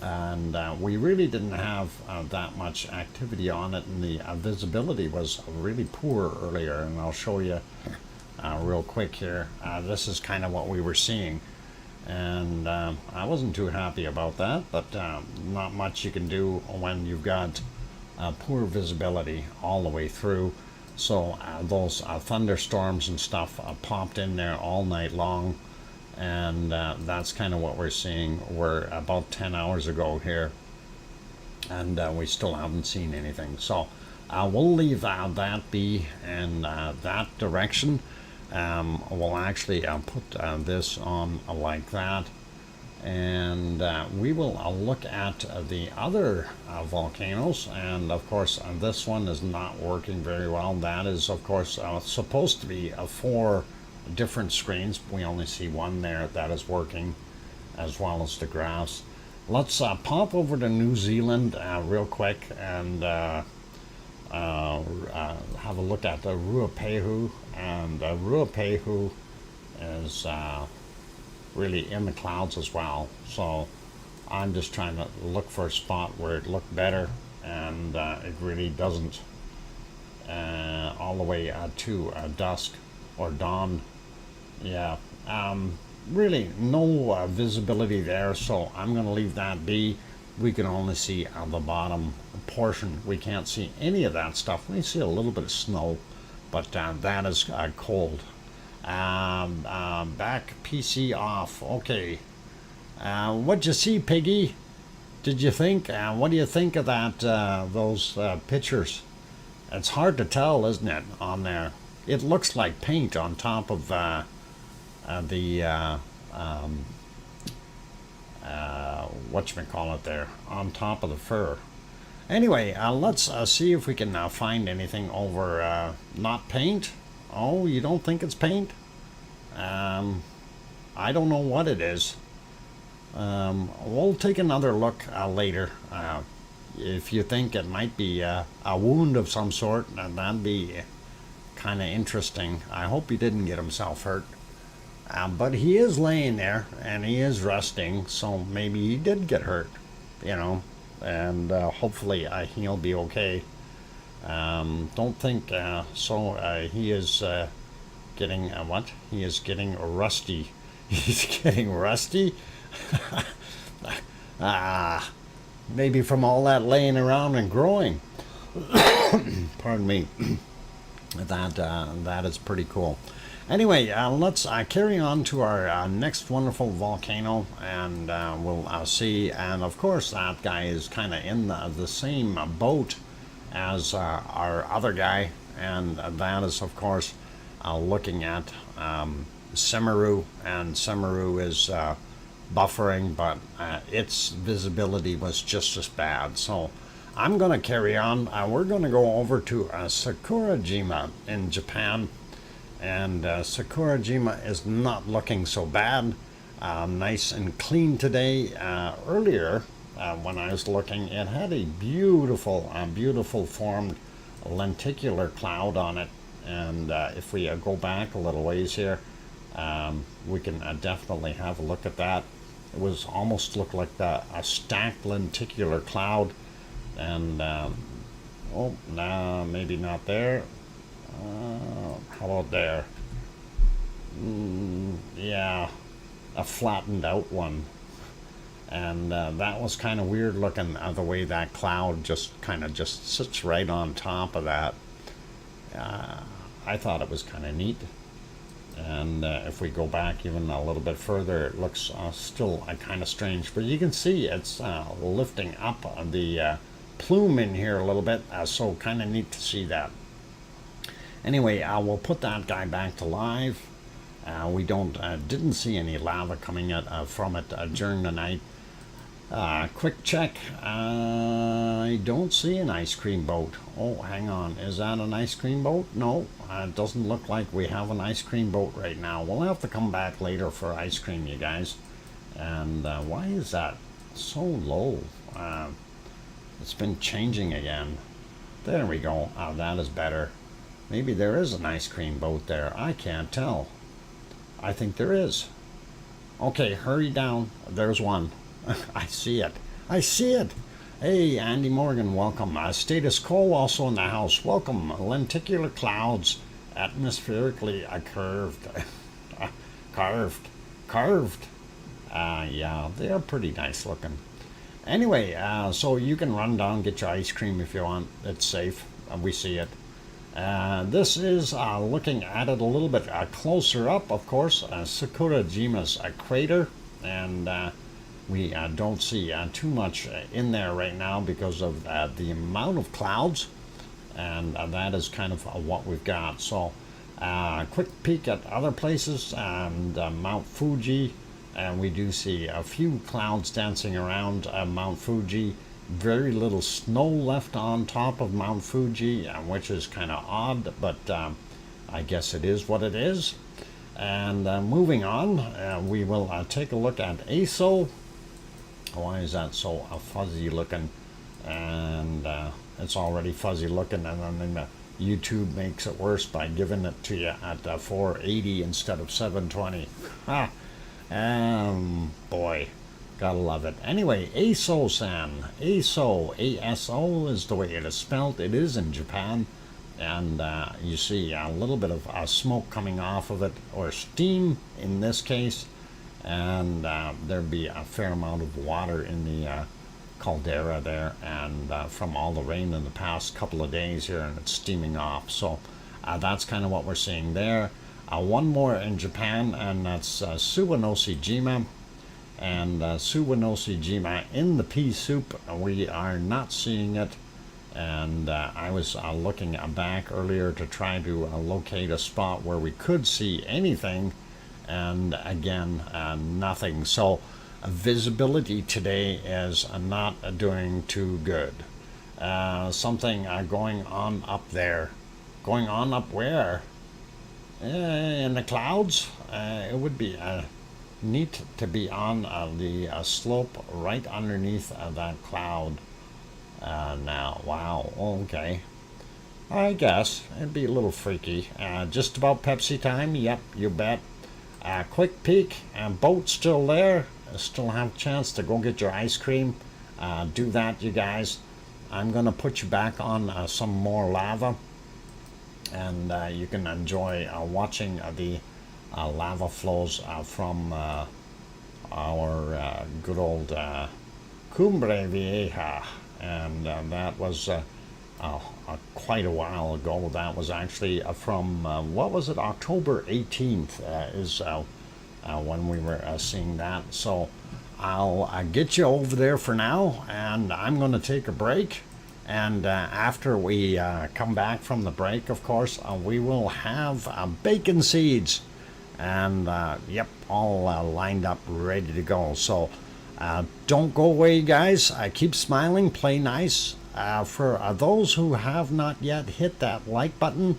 and we really didn't have that much activity on it, and the visibility was really poor earlier, and I'll show you real quick here. This is kind of what we were seeing, and I wasn't too happy about that, but not much you can do when you've got poor visibility all the way through. So those thunderstorms and stuff popped in there all night long, and that's kind of what we're seeing. We're about 10 hours ago here, and we still haven't seen anything. So we'll leave that be in that direction. We'll actually put this on like that, and we will look at the other volcanoes. And of course this one is not working very well. That is of course supposed to be 4 different screens. We only see one there that is working, as well as the graphs. Let's pop over to New Zealand real quick and have a look at the Ruapehu. And Ruapehu is really in the clouds as well, so I'm just trying to look for a spot where it looked better, and it really doesn't, all the way to dusk or dawn. Yeah, really no visibility there, so I'm going to leave that be. We can only see the bottom portion. We can't see any of that stuff. We see a little bit of snow, but that is cold. Back PC off. Okay. What'd you see, Piggy? Did you think? What do you think of that? Those pictures? It's hard to tell, isn't it? On there, it looks like paint on top of whatchamacallit there, on top of the fur. Anyway, let's see if we can find anything over not paint. Oh, you don't think it's paint? I don't know what it is. We'll take another look later. If you think it might be a wound of some sort, that'd be kind of interesting. I hope he didn't get himself hurt. But he is laying there and he is resting, so maybe he did get hurt, and hopefully he'll be okay. Don't think so. He is getting what? He is getting rusty. He's getting rusty? Maybe from all that laying around and growing. Pardon me. That is pretty cool. Anyway, let's carry on to our next wonderful volcano, and we'll see. And of course, that guy is kind of in the same boat as our other guy, and that is, of course, looking at Semeru, and Semeru is buffering, but its visibility was just as bad. So I'm going to carry on. We're going to go over to Sakurajima in Japan. And Sakurajima is not looking so bad. Nice and clean today. Earlier, when I was looking, it had a beautiful formed lenticular cloud on it. And if we go back a little ways here, we can definitely have a look at that. It was almost looked like a stacked lenticular cloud. And oh, no, maybe not there. How about there? Yeah, a flattened out one. And that was kind of weird looking, the way that cloud just sits right on top of that. I thought it was kind of neat. And if we go back even a little bit further, it looks still kind of strange. But you can see it's lifting up the plume in here a little bit, so kind of neat to see that. Anyway, we'll put that guy back to live. We didn't see any lava coming from it during the night. Quick check. I don't see an ice cream boat. Oh, hang on. Is that an ice cream boat? No, it doesn't look like we have an ice cream boat right now. We'll have to come back later for ice cream, you guys. And why is that so low? It's been changing again. There we go. That is better. Maybe there is an ice cream boat there. I can't tell. I think there is. Okay, hurry down. There's one. I see it. I see it. Hey, Andy Morgan, welcome. Status quo also in the house. Welcome. Lenticular clouds, atmospherically curved. Carved. Yeah, they are pretty nice looking. Anyway, so you can run down, get your ice cream if you want. It's safe. We see it. This is looking at it a little bit closer up, of course, Sakurajima's crater, and we don't see too much in there right now because of the amount of clouds, and that is kind of what we've got. So quick peek at other places, and Mount Fuji, and we do see a few clouds dancing around Mount Fuji. Very little snow left on top of Mount Fuji, which is kind of odd, but I guess it is what it is. And moving on, we will take a look at ASO. Why is that so fuzzy looking? And it's already fuzzy looking, and then YouTube makes it worse by giving it to you at 480 instead of 720. Boy. Gotta love it. Anyway, ASO-san. ASO. A-S-O is the way it is spelled. It is in Japan. And you see a little bit of smoke coming off of it, or steam in this case. And there'd be a fair amount of water in the caldera there, and from all the rain in the past couple of days here, and it's steaming off. So that's kind of what we're seeing there. One more in Japan, and that's Suwanoshijima. And Suwanoshijima in the pea soup, we are not seeing it. And I was looking back earlier to try to locate a spot where we could see anything, and again, nothing. So visibility today is not doing too good. Something going on up there. Going on up where? In the clouds? It would be neat to be on the slope right underneath that cloud. Now, wow, okay. I guess it'd be a little freaky. Just about Pepsi time. Yep, you bet. Quick peek. Boat still there. Still have a chance to go get your ice cream. Do that, you guys. I'm gonna put you back on some more lava, and you can enjoy watching the lava flows from our good old Cumbre Vieja, and that was quite a while ago. That was actually from what was it, October 18th is when we were seeing that. So I'll get you over there for now, and I'm going to take a break. And after we come back from the break, of course, we will have bacon seeds, and yep, all lined up, ready to go. So don't go away, guys. Keep smiling, play nice. For those who have not yet hit that like button,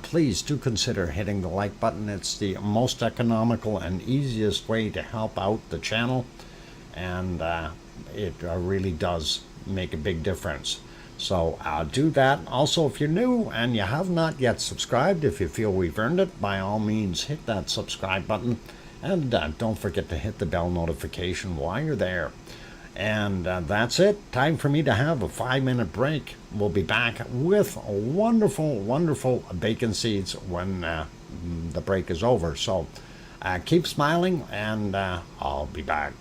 please do consider hitting the like button. It's the most economical and easiest way to help out the channel, and it really does make a big difference. So do that. Also, if you're new and you have not yet subscribed, if you feel we've earned it, by all means hit that subscribe button, and don't forget to hit the bell notification while you're there. And that's it. Time for me to have a 5-minute break. We'll be back with wonderful, wonderful bacon seeds when the break is over. So keep smiling, and I'll be back.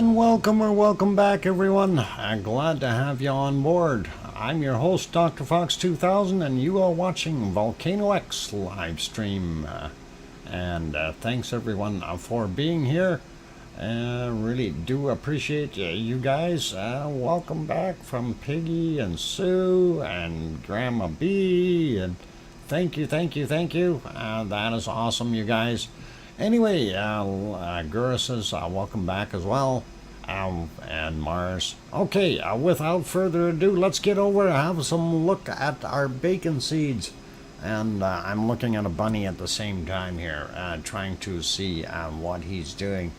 And welcome or welcome back, everyone. I'm glad to have you on board. I'm your host, DrFox2000, and you are watching VolcanoX live stream. And thanks, everyone, for being here. Really do appreciate you guys. Welcome back from Piggy and Sue and Grandma B. And thank you. That is awesome, you guys. Anyway, Gura says welcome back as well, and Mars. Okay, without further ado, let's get over and have some look at our bacon seeds. And I'm looking at a bunny at the same time here, trying to see what he's doing.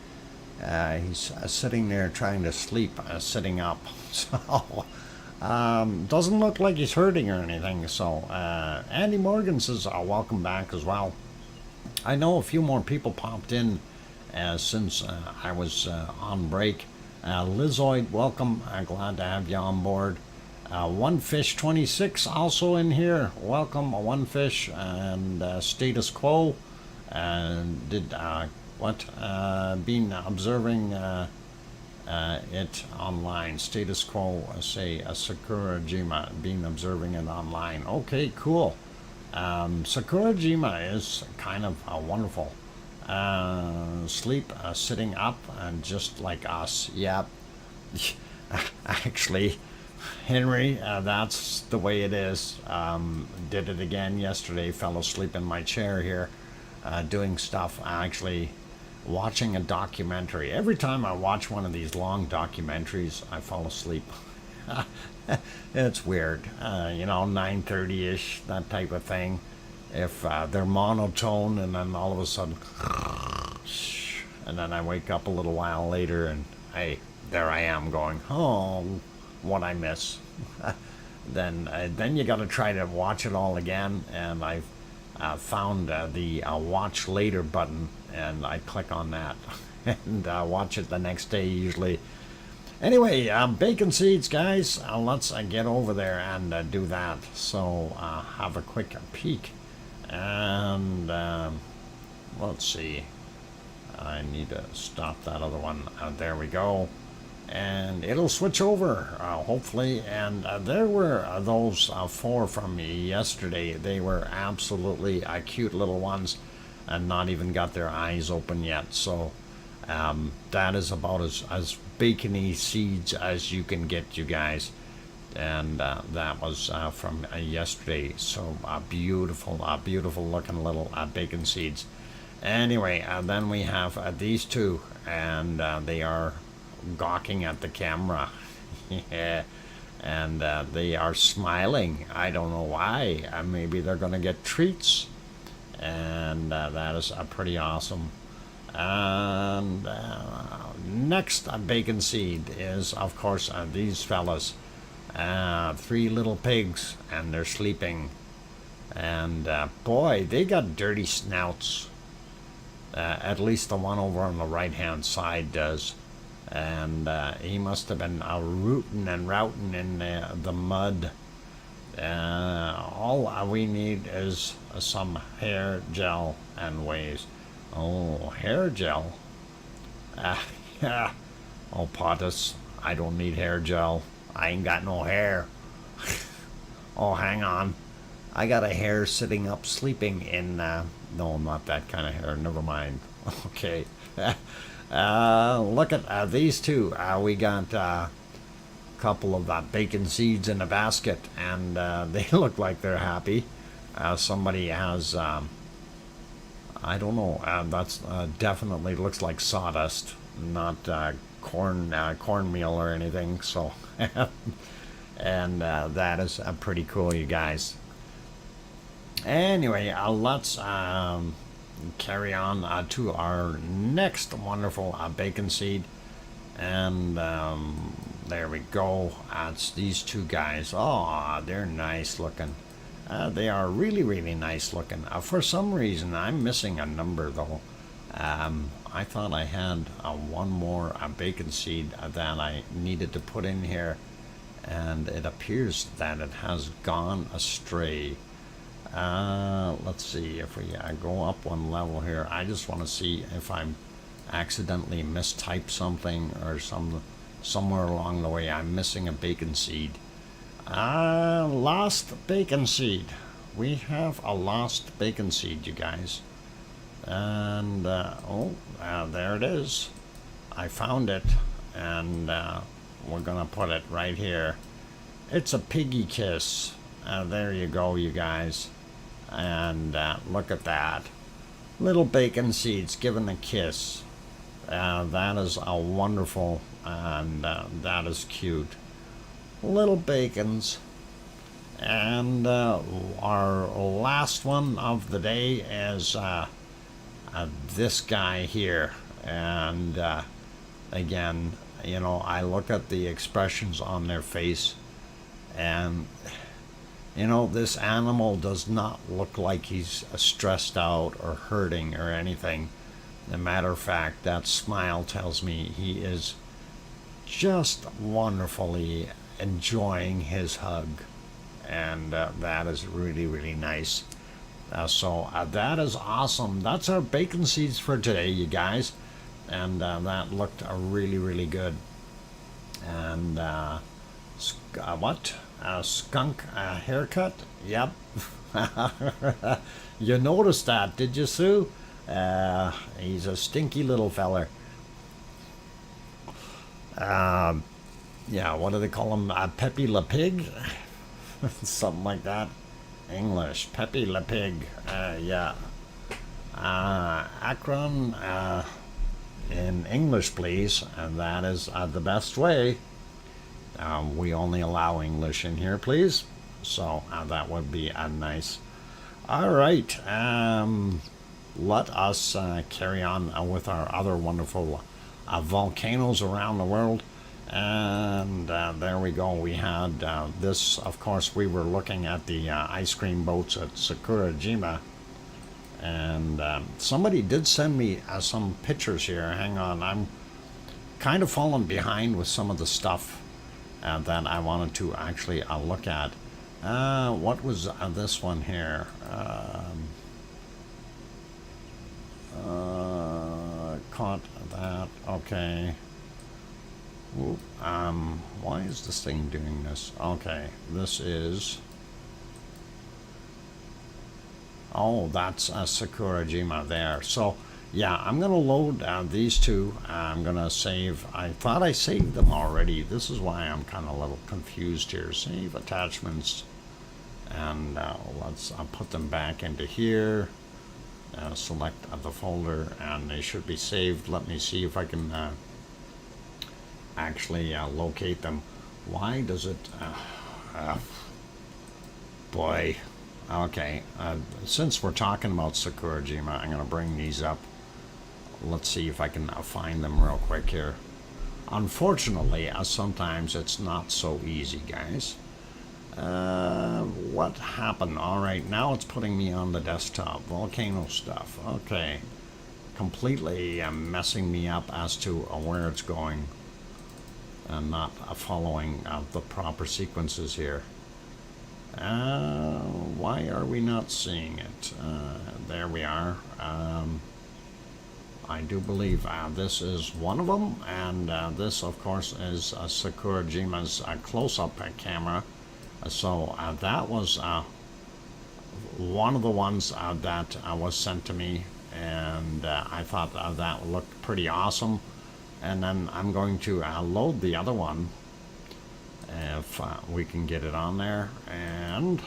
He's sitting there trying to sleep, sitting up. So, doesn't look like he's hurting or anything. So, Andy Morgan says welcome back as well. I know a few more people popped in since I was on break. Lizoid, welcome. Glad to have you on board. One Fish 26 also in here. Welcome, One Fish and Status Quo. Been observing it online. Status Quo, say Sakurajima, been observing it online. Okay, cool. Sakurajima is kind of wonderful. Sleep sitting up and just like us. Yep. Actually, Henry, that's the way it is. Did it again yesterday. Fell asleep in my chair here, doing stuff. Actually, watching a documentary. Every time I watch one of these long documentaries, I fall asleep. It's weird, 9:30ish, that type of thing. If they're monotone, and then all of a sudden, and then I wake up a little while later, and hey, there I am going, oh, what I miss. Then you got to try to watch it all again, and I've found the watch later button, and I click on that and watch it the next day usually. Anyway, bacon seeds, guys. Let's get over there and do that. So have a quick peek, and let's see. I need to stop that other one. There we go, and it'll switch over hopefully. And there were those 4 from yesterday. They were absolutely cute little ones, and not even got their eyes open yet. So that is about as bacony seeds as you can get, you guys. And that was from yesterday. So beautiful looking little bacon seeds. Anyway, then we have these two, and they are gawking at the camera. Yeah. And they are smiling. I don't know why. Maybe they're going to get treats. And that is pretty awesome. And next bacon seed is, of course, these fellas. 3 little pigs, and they're sleeping. And boy, they got dirty snouts. At least the one over on the right-hand side does. And he must have been rooting and routing in the mud. All we need is some hair gel and ways. Oh, hair gel. Yeah. Oh, Potus, I don't need hair gel. I ain't got no hair. Oh, hang on. I got a hair sitting up sleeping in... no, not that kind of hair. Never mind. Okay. Look at these two. We got a couple of bacon seeds in a basket, and they look like they're happy. Somebody has... I don't know. That's definitely looks like sawdust, not cornmeal or anything. So, and that is pretty cool, you guys. Anyway, let's carry on to our next wonderful bacon seed, and there we go. It's these two guys. Oh, they're nice looking. They are really nice looking. For some reason, I'm missing a number though. I thought I had one more bacon seed that I needed to put in here, and it appears that it has gone astray. Let's see if we go up one level here. I just want to see if I'm accidentally mistyped something or somewhere along the way I'm missing a bacon seed. Lost bacon seed. We have a lost bacon seed, you guys. And there it is. I found it, and we're gonna put it right here. It's a piggy kiss. There you go, you guys. And look at that. Little bacon seeds giving a kiss. That is a wonderful, and that is cute. Little bacons. And our last one of the day is this guy here. And again, you know, I look at the expressions on their face, and you know, this animal does not look like he's stressed out or hurting or anything. As a matter of fact, that smile tells me he is just wonderfully enjoying his hug. And that is really, really nice. So that is awesome. That's our bacon seeds for today, you guys. And that looked really, really good. And what? A skunk haircut? Yep. You noticed that, did you, Sue? He's a stinky little feller. Yeah, what do they call him? Pepe Le Pig? Something like that. English. Pepe Le Pig. Yeah. Akron, in English, please. And that is the best way. We only allow English in here, please. So that would be nice. All right. Let us carry on with our other wonderful volcanoes around the world. And there we go. We had this, of course, we were looking at the ice cream boats at Sakurajima. And somebody did send me some pictures here. Hang on. I'm kind of falling behind with some of the stuff that I wanted to actually look at. What was this one here? Caught that. Okay. Whoop. Why is this thing doing this? Okay, this is... Oh, that's Sakurajima there. So, yeah, I'm going to load these two. I'm going to save... I thought I saved them already. This is why I'm kind of a little confused here. Save attachments. And let's put them back into here. Select the folder, and they should be saved. Let me see if I can actually locate them. Why does it... boy... Okay, since we're talking about Sakurajima, I'm going to bring these up. Let's see if I can find them real quick here. Unfortunately, sometimes it's not so easy, guys. What happened? All right, now it's putting me on the desktop. Volcano stuff. Okay. Completely messing me up as to where it's going. And not following the proper sequences here. Why are we not seeing it? There we are. I do believe this is one of them, and this, of course, is Sakurajima's close-up camera. So that was one of the ones that was sent to me, and I thought that looked pretty awesome. And then I'm going to load the other one, if we can get it on there, and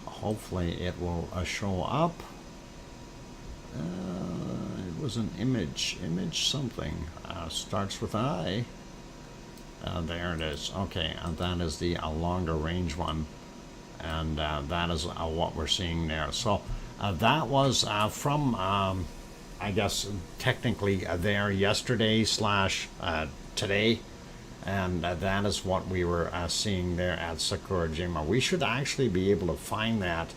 hopefully it will show up. It was an image something, starts with I. There it is. Okay, that is the longer range one, and that is what we're seeing there. So that was from I guess technically there yesterday / today. And that is what we were seeing there at Sakurajima. We should actually be able to find that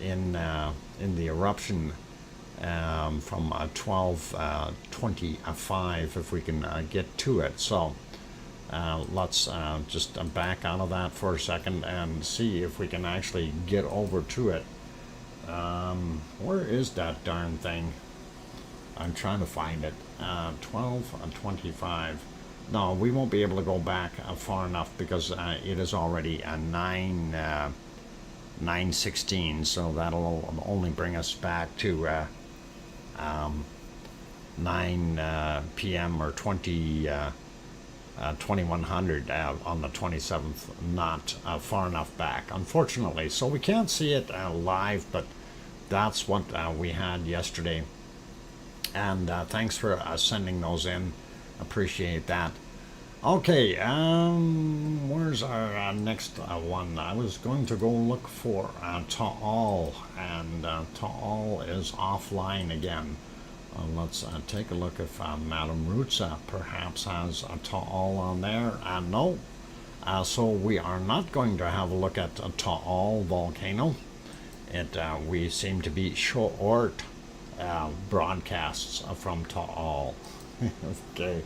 in the eruption from 12:25 if we can get to it. So let's just back out of that for a second and see if we can actually get over to it. Where is that darn thing? I'm trying to find it. 12 and 25. No, we won't be able to go back far enough because it is already 9:16. So that'll only bring us back to 9 p.m. or 2100 on the 27th. Not far enough back, unfortunately. So we can't see it live, but that's what we had yesterday. And thanks for sending those in. Appreciate that. Okay, where's our next one? I was going to go look for Taal, and Taal is offline again. Let's take a look if Madame Roots perhaps has a Taal on there. No. So we are not going to have a look at Taal volcano. We seem to be short broadcasts from Taal. Okay,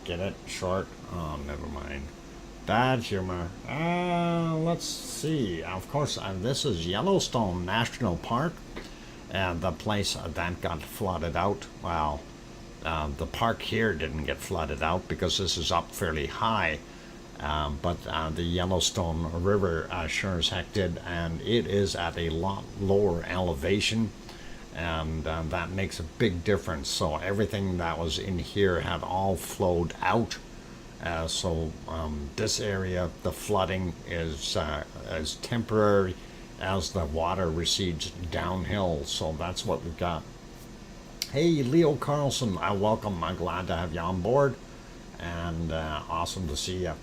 get it? Short? Oh, never mind. Bad humor. Let's see. Of course, this is Yellowstone National Park. The place that got flooded out. Well, the park here didn't get flooded out because this is up fairly high. But the Yellowstone River sure as heck did, and it is at a lot lower elevation, and that makes a big difference. So everything that was in here had all flowed out. So this area, the flooding is temporary as the water recedes downhill. So that's what we've got. Hey, Leo Carlson, welcome. I'm glad to have you on board, and awesome to see you.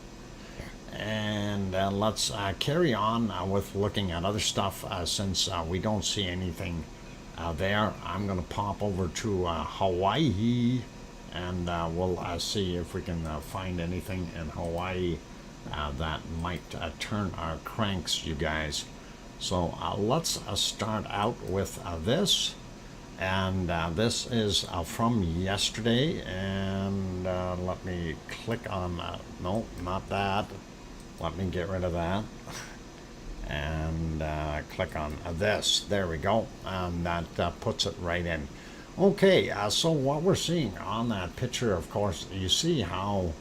And let's carry on with looking at other stuff since we don't see anything there. I'm going to pop over to Hawaii, and we'll see if we can find anything in Hawaii that might turn our cranks, you guys. So let's start out with this. And this is from yesterday. And let me click on, no, not that. Let me get rid of that. And click on this. There we go. And that puts it right in. Okay, so what we're seeing on that picture, of course, you see how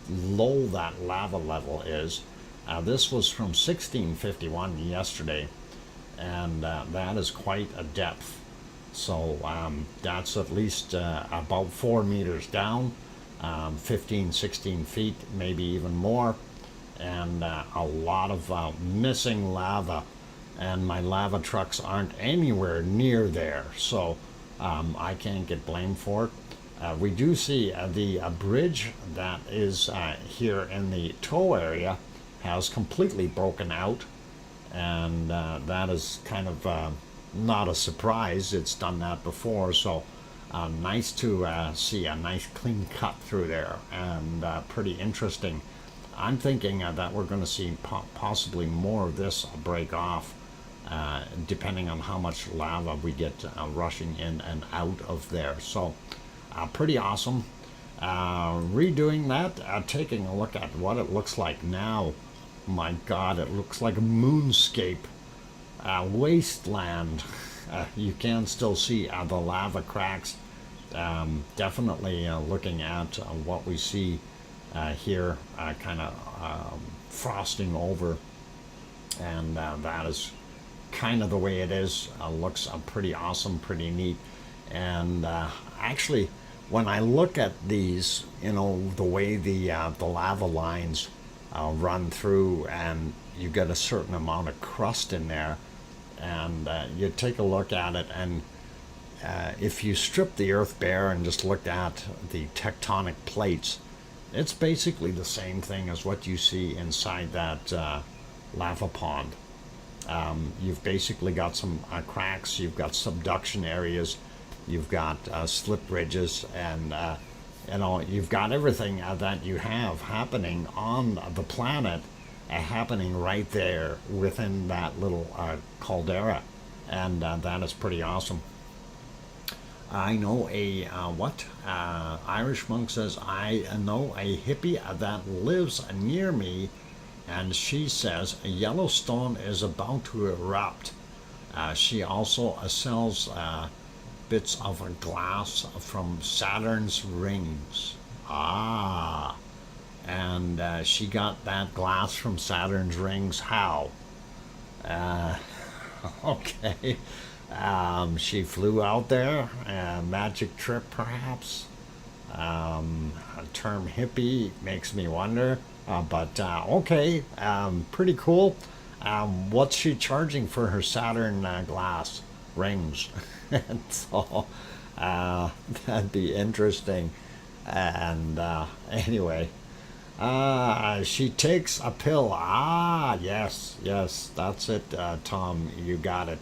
low that lava level is. This was from 1651 yesterday, and that is quite a depth. So that's at least about 4 meters down, 15, 16 feet, maybe even more, and a lot of missing lava. And my lava trucks aren't anywhere near there, so I can't get blamed for it. We do see the bridge that is here in the tow area has completely broken out, and that is kind of not a surprise. It's done that before, so nice to see a nice clean cut through there, and pretty interesting. I'm thinking that we're going to see possibly more of this break off, depending on how much lava we get rushing in and out of there. So pretty awesome. Redoing that, taking a look at what it looks like now. My God, it looks like a moonscape, wasteland. You can still see the lava cracks. Definitely looking at what we see here, kind of frosting over, and that is kind of the way it is. Looks pretty awesome, pretty neat. And actually, when I look at these, you know, the way the lava lines run through, and you get a certain amount of crust in there, and you take a look at it, and if you strip the earth bare and just look at the tectonic plates, it's basically the same thing as what you see inside that lava pond. You've basically got some cracks, you've got subduction areas, you've got slip ridges, and you know, you've got everything that you have happening on the planet happening right there within that little caldera, and that is pretty awesome. I know a Irish monk says, I know a hippie that lives near me, and she says Yellowstone is about to erupt. She also sells bits of a glass from Saturn's rings. Ah, and she got that glass from Saturn's rings. How? Uh, okay. She flew out there. Magic trip, perhaps. A term hippie makes me wonder. But okay, pretty cool. What's she charging for her Saturn glass rings? And so that'd be interesting. And anyway, she takes a pill. Ah, yes, yes, that's it, Tom. You got it.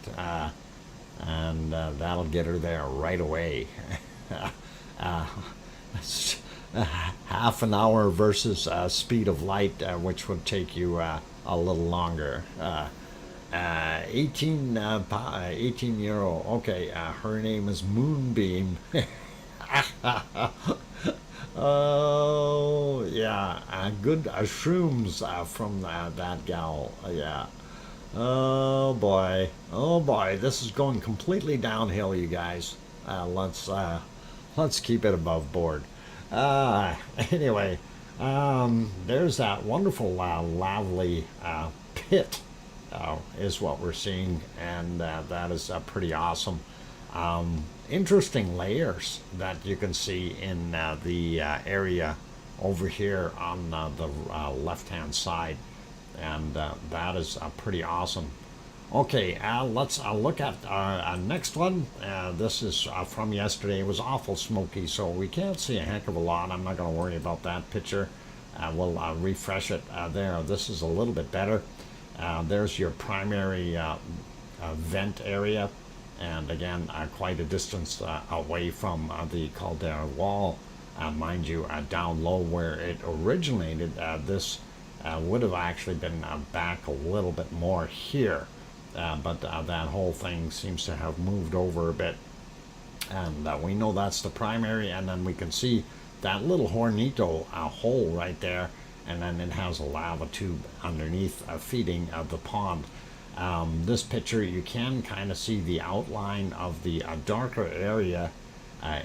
And that'll get her there right away. uh, Half an hour versus speed of light, which would take you a little longer. 18 euro. Okay, her name is Moonbeam. Oh, yeah, good shrooms from that gal. Yeah. Oh boy, this is going completely downhill, you guys. Let's keep it above board. Anyway, there's that wonderful, lovely pit, is what we're seeing, and that is pretty awesome. Interesting layers that you can see in the area over here on the left-hand side, and that is pretty awesome. Okay, let's look at our next one. This is from yesterday. It was awful smoky, so we can't see a heck of a lot. I'm not going to worry about that picture. We'll refresh it there. This is a little bit better. There's your primary vent area, and again, quite a distance away from the caldera wall. Mind you, down low where it originated, this would have actually been back a little bit more here. But that whole thing seems to have moved over a bit, and we know that's the primary, and then we can see that little hornito hole right there, and then it has a lava tube underneath feeding the pond. This picture, you can kind of see the outline of the darker area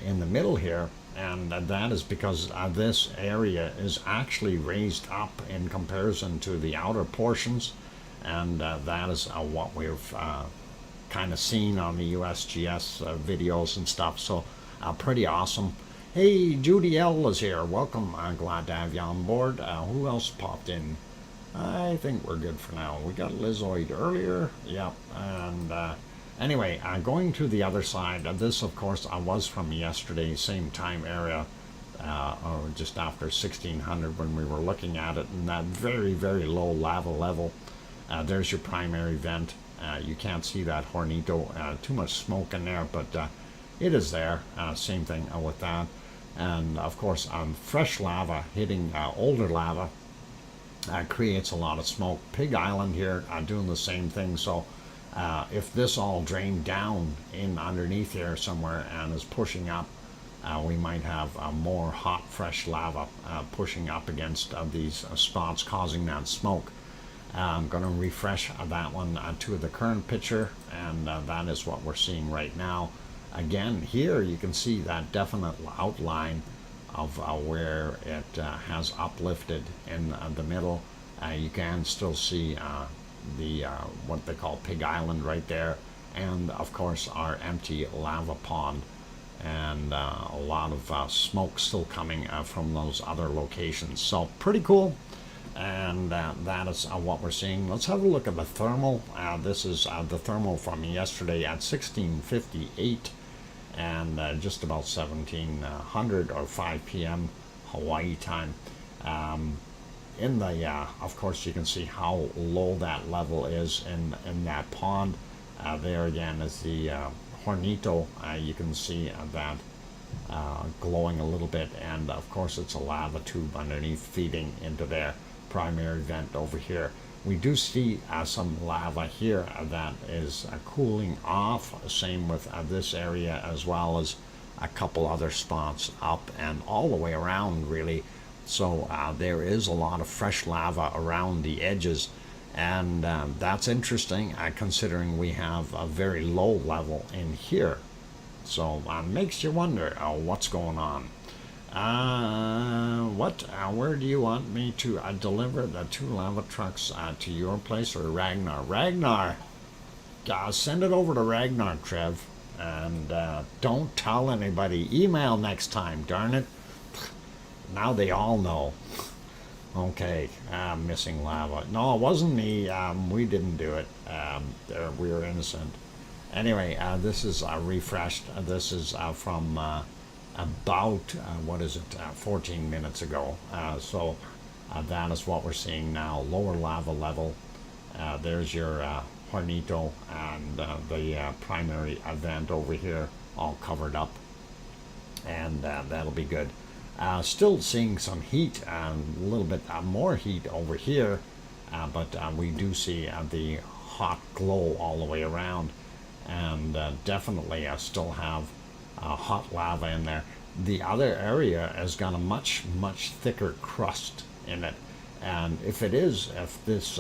in the middle here, and that is because this area is actually raised up in comparison to the outer portions. And that is what we've kind of seen on the USGS videos and stuff. So pretty awesome. Hey, Judy L is here. Welcome. I'm glad to have you on board. Who else popped in? I think we're good for now. We got Lizoid earlier. Yep. And anyway, going to the other side. This, of course, was from yesterday, same time area. Or just after 1600 when we were looking at it, and that very, very low lava level. There's your primary vent. You can't see that hornito, too much smoke in there, but it is there. Same thing with that. And of course, fresh lava hitting older lava creates a lot of smoke. Pig Island here doing the same thing. So if this all drained down in underneath here somewhere and is pushing up, we might have more hot, fresh lava pushing up against these spots, causing that smoke. I'm going to refresh that one to the current picture, and that is what we're seeing right now. Again, here you can see that definite outline of where it has uplifted in the middle. You can still see the what they call Pig Island right there, and of course our empty lava pond, and a lot of smoke still coming from those other locations. So pretty cool. And that is what we're seeing. Let's have a look at the thermal. This is the thermal from yesterday at 16:58 and just about 1700 or 5 p.m. Hawaii time. In the of course, you can see how low that level is in that pond. There again is the hornito. You can see that glowing a little bit, and of course it's a lava tube underneath feeding into there. Primary vent over here. We do see some lava here that is cooling off. Same with this area, as well as a couple other spots up and all the way around, really. So there is a lot of fresh lava around the edges, and that's interesting considering we have a very low level in here. So makes you wonder what's going on. Where do you want me to deliver the 2 lava trucks to your place or Ragnar? Ragnar, send it over to Ragnar, Trev. And don't tell anybody. Email next time, darn it. Now they all know. Okay, missing lava. No, it wasn't me. We didn't do it. We were innocent. Anyway, this is refreshed. This is from about, 14 minutes ago. So that is what we're seeing now. Lower lava level. There's your Hornito and the primary event over here, all covered up. And that'll be good. Still seeing some heat, a little bit more heat over here, but we do see the hot glow all the way around, and definitely still have hot lava in there. The other area has got a much thicker crust in it, and if this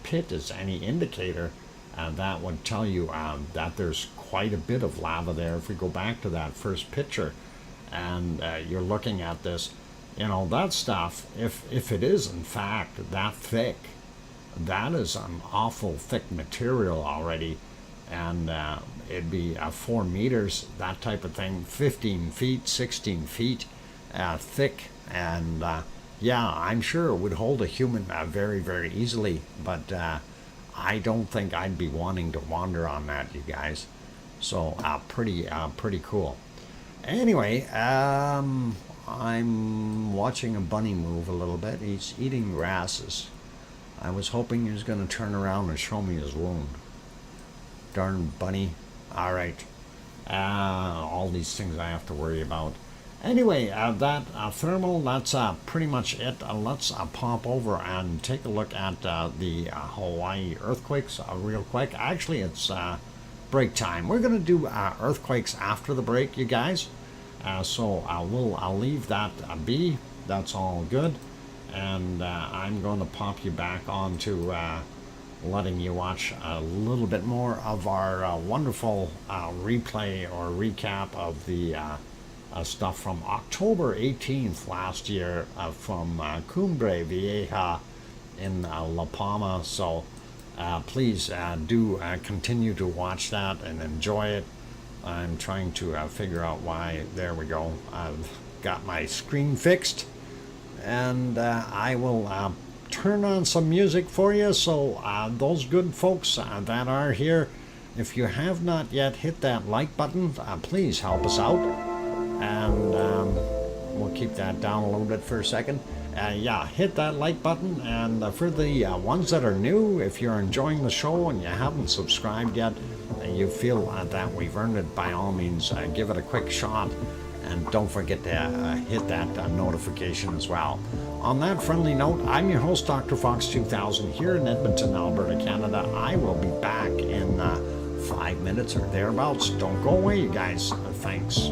pit is any indicator, that would tell you that there's quite a bit of lava there. If we go back to that first picture, and you're looking at this, that stuff, if it is in fact that thick, that is an awful thick material already, and it'd be 4 meters, that type of thing, 15 feet, 16 feet thick, and yeah, I'm sure it would hold a human very, very easily, but I don't think I'd be wanting to wander on that, you guys. So pretty cool. Anyway, I'm watching a bunny move a little bit. He's eating grasses. I was hoping he was going to turn around and show me his wound. Darn bunny. All right. All these things I have to worry about. Anyway, that thermal, that's pretty much it. Let's pop over and take a look at the Hawaii earthquakes real quick. Actually, it's break time. We're going to do earthquakes after the break, you guys. So I'll leave that be. That's all good. And I'm going to pop you back on to letting you watch a little bit more of our wonderful replay or recap of the stuff from October 18th last year from Cumbre Vieja in La Palma. So please do continue to watch that and enjoy it. I'm trying to figure out why. There we go. I've got my screen fixed, and I will turn on some music for you. So those good folks that are here, if you have not yet hit that like button, please help us out, and we'll keep that down a little bit for a second. Yeah, hit that like button, and for the ones that are new, if you're enjoying the show and you haven't subscribed yet, you feel that we've earned it, by all means give it a quick shot, and don't forget to hit that notification as well. On that friendly note, I'm your host, DrFox2000, here in Edmonton, Alberta, Canada. I will be back in 5 minutes or thereabouts. Don't go away, you guys. Thanks.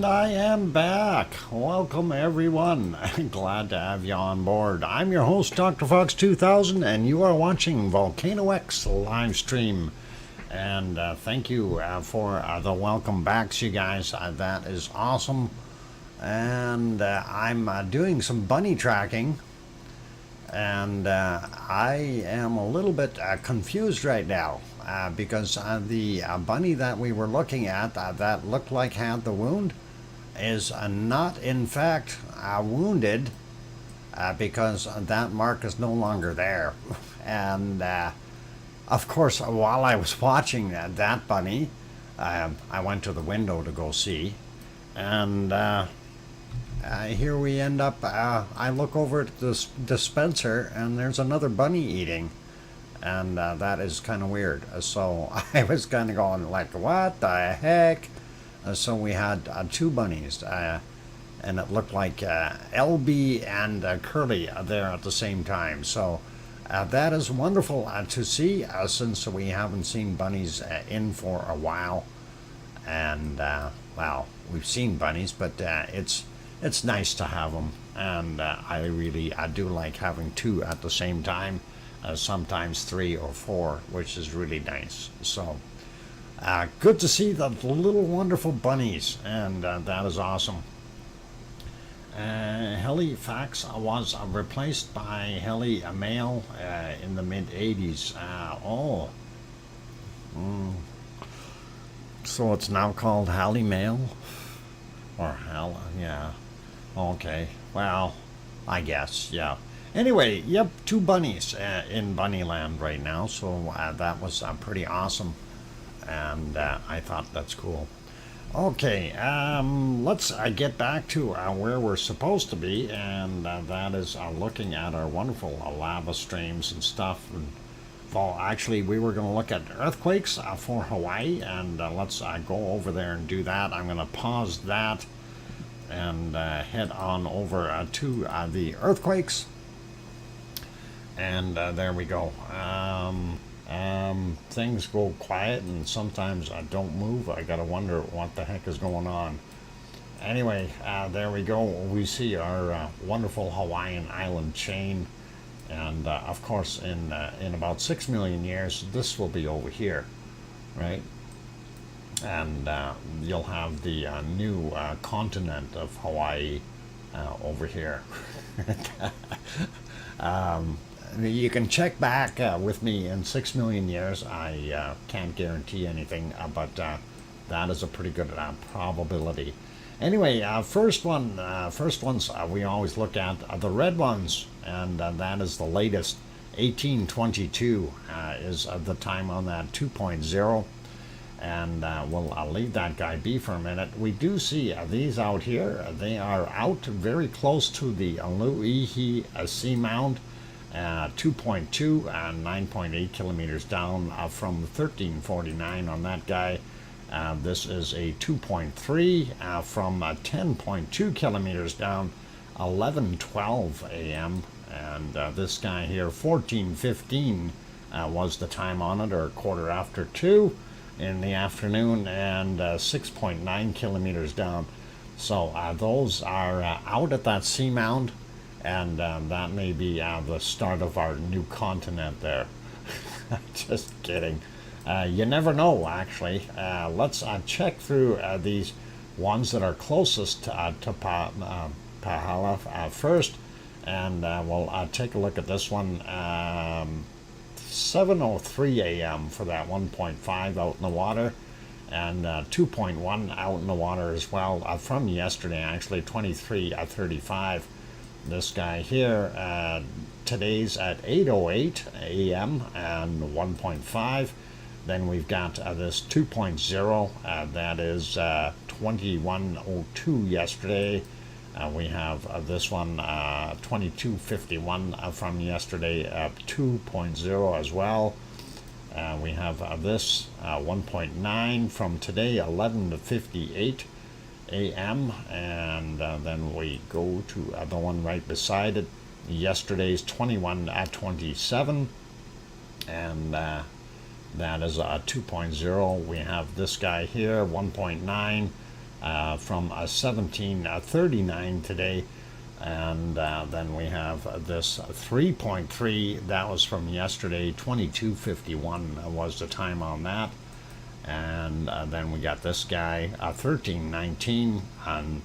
And I am back. Welcome, everyone. Glad to have you on board. I'm your host, DrFox2000, and you are watching VolcanoX live stream. And thank you for the welcome backs, you guys. That is awesome. And I'm doing some bunny tracking. And I am a little bit confused right now because the bunny that we were looking at that looked like had the wound is not in fact wounded because that mark is no longer there. And of course, while I was watching that bunny, I went to the window to go see, and here we end up, I look over at this dispenser and there's another bunny eating, and that is kind of weird. So I was kind of going like, what the heck? So we had two bunnies, and it looked like LB and Curly there at the same time. So that is wonderful to see, since we haven't seen bunnies in for a while. And well, we've seen bunnies, but it's nice to have them, and I do like having two at the same time, sometimes 3 or 4, which is really nice. So good to see the little wonderful bunnies, and that is awesome. Halifax was replaced by Heli Male in the mid-80s. So it's now called Hali Male, or Hal, yeah. Okay, well, I guess, yeah. Anyway, yep, 2 bunnies in Bunnyland right now, so that was pretty awesome, and I thought that's cool. Okay, let's get back to where we're supposed to be, and that is looking at our wonderful lava streams and stuff. And, well, actually, we were going to look at earthquakes for Hawaii, and let's go over there and do that. I'm going to pause that and head on over to the earthquakes, and there we go. Things go quiet and sometimes I don't move. I gotta wonder what the heck is going on. Anyway, there we go. We see our wonderful Hawaiian island chain, and of course in about 6 million years this will be over here, right? And you'll have the new continent of Hawaii over here. You can check back with me in 6 million years. I can't guarantee anything, but that is a pretty good probability. Anyway, first ones we always look at the red ones, and that is the latest. 1822 is the time on that 2.0. And we'll leave that guy be for a minute. We do see these out here. They are out very close to the Aluihi Seamount, 2.2 and 9.8 kilometers down from 1349 on that guy. This is a 2.3 from 10.2 kilometers down, 11:12 a.m. And this guy here, 14:15 was the time on it, or 2:15 in the afternoon, and 6.9 kilometers down. So those are out at that seamount, and that may be the start of our new continent there. Just kidding. You never know, actually. Let's check through these ones that are closest to Pahala first, and we'll take a look at this one. 7:03 a.m. for that 1.5 out in the water, and 2.1 out in the water as well from yesterday, actually 23:35. This guy here, today's at 8:08 a.m. and 1.5. Then we've got this 2.0, that is 21:02 yesterday. We have this one, 22:51 from yesterday, 2.0 as well. We have this 1.9 from today, 11:58 a.m. And then we go to the one right beside it, yesterday's 21:27, and that is a 2.0. We have this guy here, 1.9. from 1739 today. And then we have this 3.3, that was from yesterday, 22:51 was the time on that. And then we got this guy, 1319, and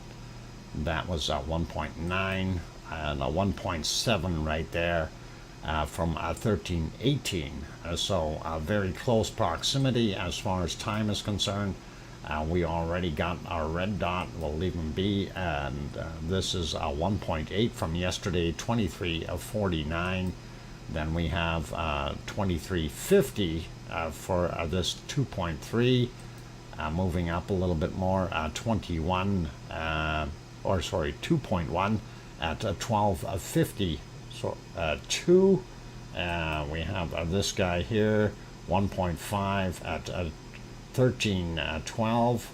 that was 1.9, and a 1.7 right there from 1318. So very close proximity as far as time is concerned. We already got our red dot, we'll leave them be, and this is 1.8 from yesterday, 23:49. Then we have 23:50 for this 2.3, moving up a little bit more, 2.1 at 12:50. So 2, we have this guy here, 1.5 at 13:12.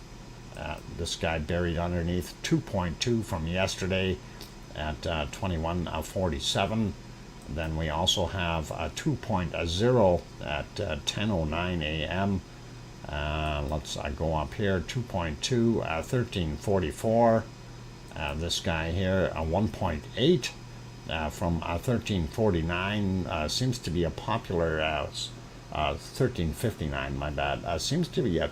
This guy buried underneath, 2.2 from yesterday at 21:47. Then we also have 2.0 at 10:09 a.m. Let's go up here, 2.2, 13:44. This guy here, 1.8 from 13:49, seems to be a popular 13:59, my bad. Seems to be a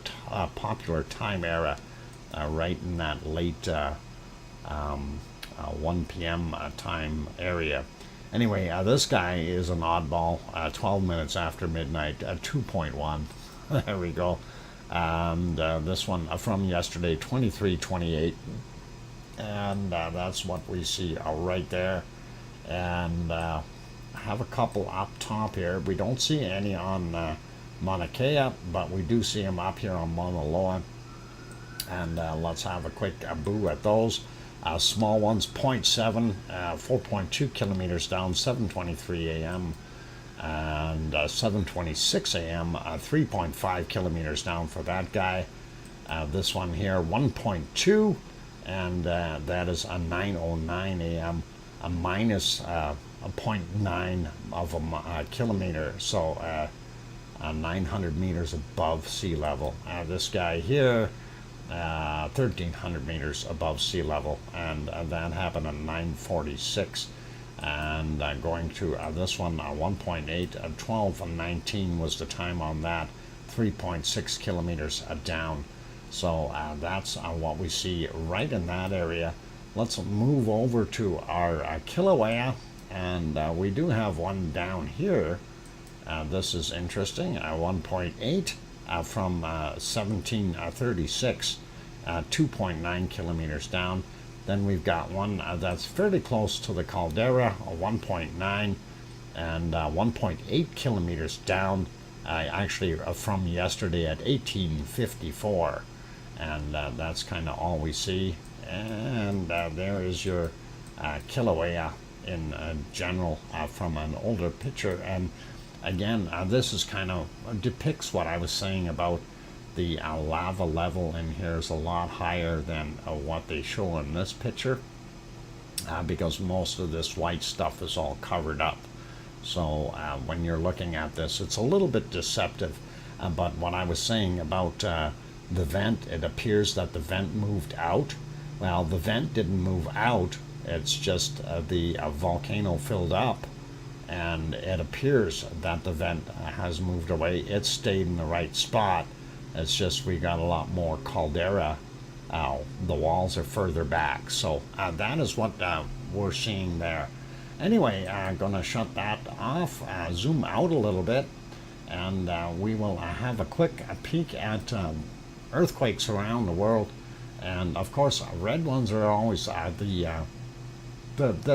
popular time era right in that late 1 p.m. Time area. Anyway, this guy is an oddball, 12 minutes after midnight, 2.1. There we go. And this one from yesterday, 23:28. And that's what we see right there. And have a couple up top here. We don't see any on Mauna Kea, but we do see them up here on Mauna Loa. And let's have a quick boo at those. Small ones, 0.7, 4.2 kilometers down, 7:23 a.m. And 7:26 a.m., 3.5 kilometers down for that guy. This one here, 1.2, and that is a 9:09 a.m., a minus a 0.9 of a kilometer, so 900 meters above sea level. This guy here, 1,300 meters above sea level, and that happened at 9:46. And going to this one, 1.8, 12:19 was the time on that, 3.6 kilometers down. So that's what we see right in that area. Let's move over to our Kilauea, and we do have one down here. This is interesting, 1.8 from 1736, 2.9 kilometers down. Then we've got one that's fairly close to the caldera, 1.9, and 1.8 kilometers down, actually from yesterday at 1854. And that's kind of all we see. And there is your Kilauea in general from an older picture. And again, this is kind of depicts what I was saying about the lava level in here is a lot higher than what they show in this picture, because most of this white stuff is all covered up. So when you're looking at this, it's a little bit deceptive. But what I was saying about the vent, it appears that the vent moved out. Well, the vent didn't move out. It's just the volcano filled up, and it appears that the vent has moved away. It stayed in the right spot. It's just we got a lot more caldera. The walls are further back. So that is what we're seeing there. Anyway, I'm going to shut that off, zoom out a little bit, and we will have a quick peek at earthquakes around the world. And of course, red ones are always the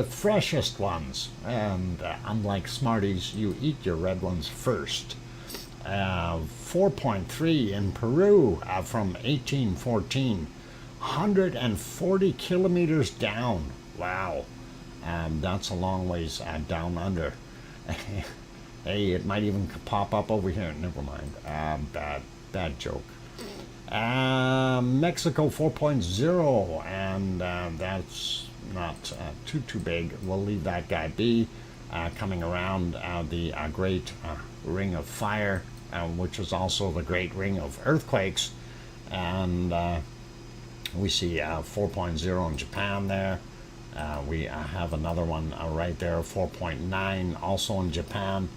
freshest ones. And unlike Smarties, you eat your red ones first. 4.3 in Peru from 1814, 140 kilometers down. Wow, that's a long ways down under. Hey, it might even pop up over here. Never mind. Bad joke. Mexico 4.0, and that's not too big. We'll leave that guy be. Coming around the Great Ring of Fire, which is also the Great Ring of Earthquakes, and We see 4.0 in Japan there. We have another one right there, 4.9, also in Japan.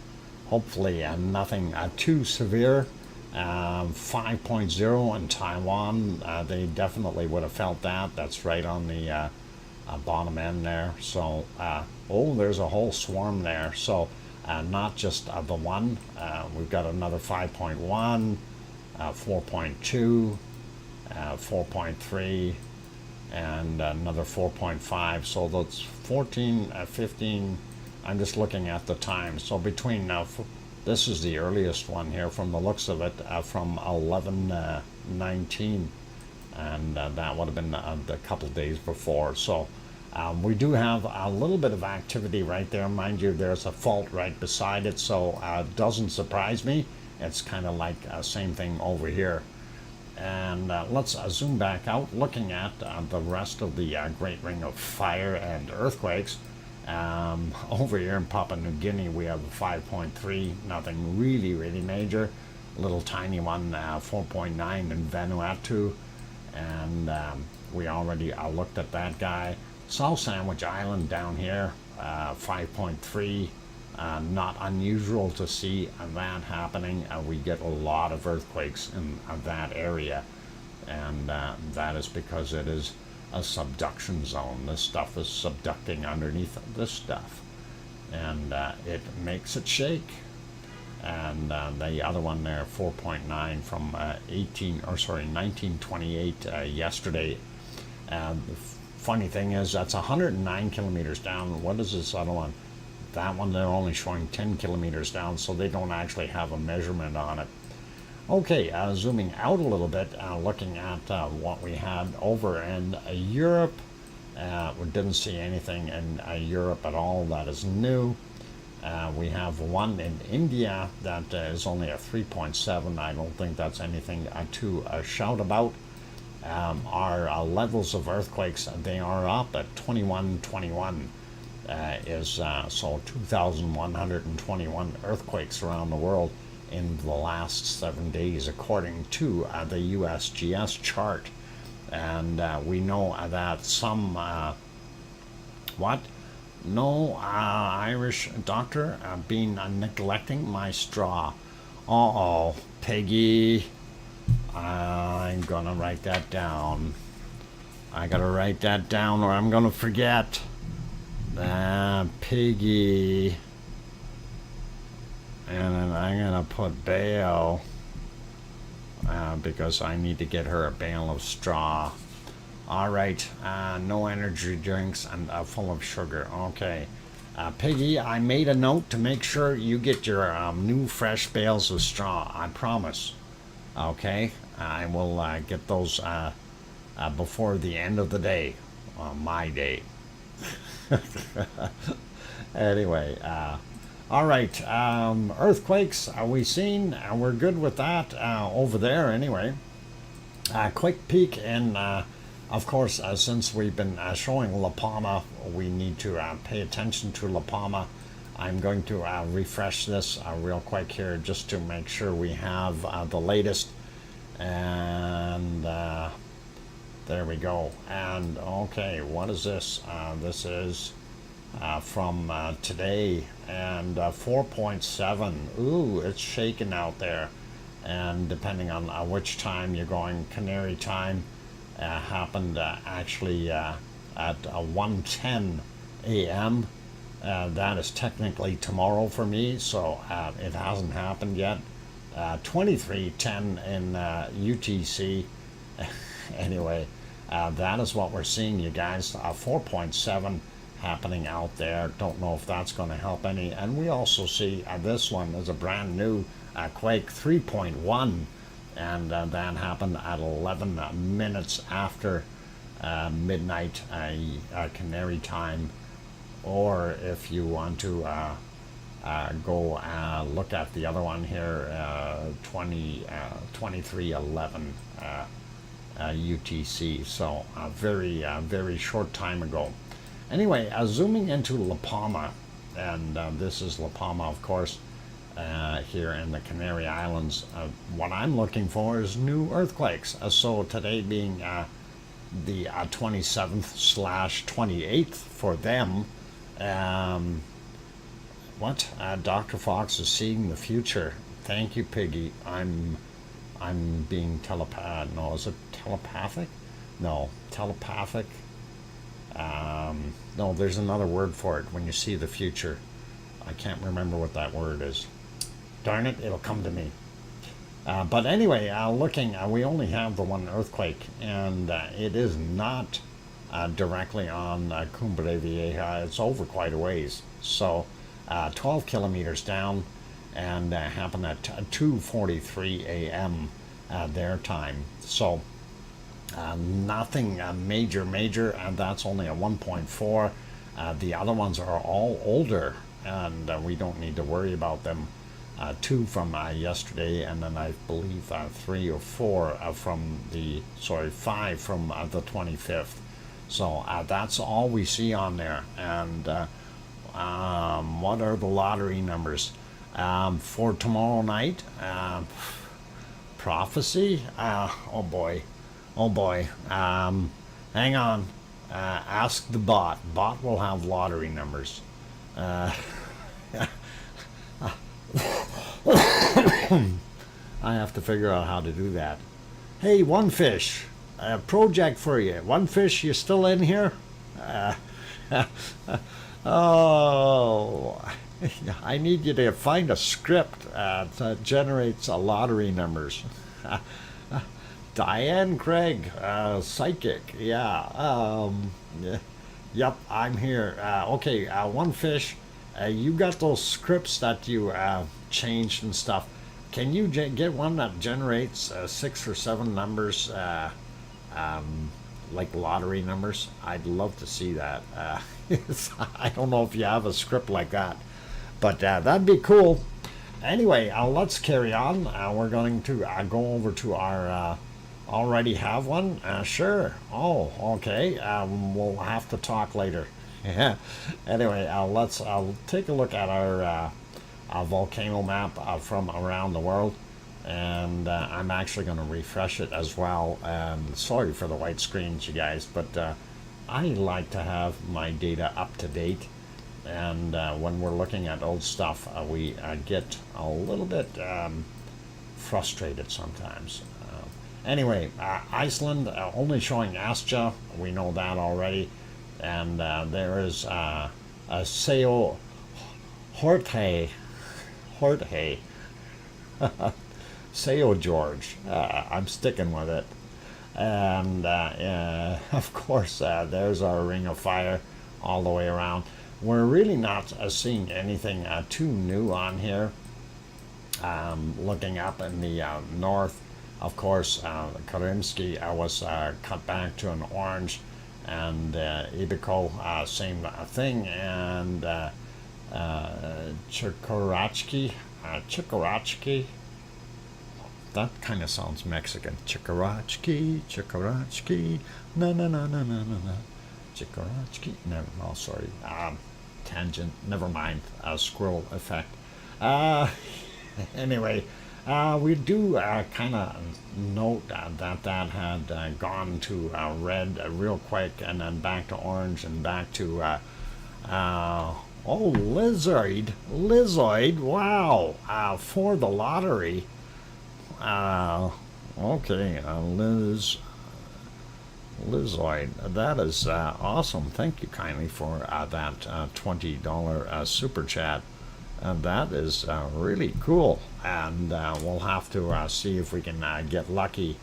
Hopefully nothing too severe. 5.0 in Taiwan. They definitely would have felt that. That's right on the bottom end there. So, oh, there's a whole swarm there. So, not just the one. We've got another 5.1, 4.2, 4.3, and another 4.5. So that's 14, 15. I'm just looking at the time. So between this is the earliest one here from the looks of it, from 11:19, and that would have been the couple days before. So we do have a little bit of activity right there. Mind you, there's a fault right beside it, so it doesn't surprise me. It's kind of like same thing over here. And let's zoom back out, looking at the rest of the Great Ring of Fire and earthquakes. Over here in Papua New Guinea, we have a 5.3, nothing really major. Little tiny one, 4.9 in Vanuatu, and we already looked at that guy. South Sandwich Island down here, 5.3. Not unusual to see that happening. We get a lot of earthquakes in that area, and that is because it is a subduction zone. This stuff is subducting underneath this stuff, and it makes it shake. And the other one there, 4.9 from 1928 yesterday. The funny thing is that's 109 kilometers down. What is this other one? That one they're only showing 10 kilometers down, so they don't actually have a measurement on it. Okay, zooming out a little bit, looking at what we had over in Europe. We didn't see anything in Europe at all that is new. We have one in India that is only a 3.7. I don't think that's anything to shout about. Our levels of earthquakes, they are up at 2121. So 2,121 earthquakes around the world in the last 7 days, according to the USGS chart. And we know that some no Irish doctor been neglecting my straw. Uh-oh, Peggy. I'm gonna write that down. I gotta write that down or I'm gonna forget. Piggy. And then I'm gonna put bale because I need to get her a bale of straw. All right, no energy drinks and full of sugar. Okay, Piggy, I made a note to make sure you get your new fresh bales of straw. I promise. Okay, I will get those before the end of the day, my day. Anyway, all right, earthquakes are we seen? We're good with that over there anyway. Quick peek in, of course, since we've been showing La Palma, we need to pay attention to La Palma. I'm going to refresh this real quick here just to make sure we have the latest. And there we go. And okay, what is this? This is from today, and 4.7. Ooh, it's shaking out there. And depending on which time you're going, Canary time happened actually at 1:10 a.m. That is technically tomorrow for me, so it hasn't happened yet. 23:10 in UTC. Anyway, that is what we're seeing, you guys. 4.7 happening out there. Don't know if that's going to help any. And we also see this one is a brand new quake, 3.1, and that happened at 11 minutes after midnight Canary time. Or if you want to go look at the other one here, 23:11 UTC. So very short time ago. Anyway, zooming into La Palma, and this is La Palma, of course, here in the Canary Islands. What I'm looking for is new earthquakes. So today being the 27th/28th for them. What? Dr. Fox is seeing the future. Thank you, Piggy. I'm being no, is it telepathic? No, telepathic. No, there's another word for it when you see the future. I can't remember what that word is. Darn it, it'll come to me. But anyway, looking, we only have the one earthquake, and it is not directly on Cumbre Vieja. It's over quite a ways. So 12 kilometers down, and happened at 2:43 a.m. Their time. So nothing major, and that's only a 1.4. The other ones are all older, and we don't need to worry about them. 2 from yesterday, and then I believe 3 or 4 from 5 from the 25th. So that's all we see on there. And what are the lottery numbers for tomorrow night? Prophecy? Oh boy. Hang on. Ask the bot. Bot will have lottery numbers. I have to figure out how to do that. Hey, One Fish, a project for you. One Fish, you still in here? Oh, I need you to find a script that generates lottery numbers. Diane Craig, psychic. Yeah. Yep, I'm here. Okay, One Fish. You got those scripts that you changed and stuff. Can you get one that generates 6 or 7 numbers, like lottery numbers? I'd love to see that. I don't know if you have a script like that, but that'd be cool. Anyway, let's carry on. We're going to go over to our already have one. Sure. Oh, okay. We'll have to talk later. Yeah. Anyway, I'll take a look at our volcano map from around the world, and I'm actually going to refresh it as well. And sorry for the white screens, you guys, but I like to have my data up to date. And when we're looking at old stuff, we get a little bit frustrated sometimes. Anyway, Iceland only showing Astja. We know that already. And there is a Seo Horte, Seo George. I'm sticking with it. And of course, there's our Ring of Fire all the way around. We're really not seeing anything too new on here. Looking up in the north, of course, Karimsky was cut back to an orange. And Ibico, same thing, and Chikorachki, that kind of sounds Mexican. Chikorachki, na, Chikorachki, no, oh, sorry, tangent, never mind, squirrel effect. Anyway, we do kind of note that had gone to red real quick, and then back to orange, and back to Lizzoid, wow, for the lottery. Okay, Lizzoid, that is awesome. Thank you kindly for that $20 super chat. That is really cool, and we'll have to see if we can get lucky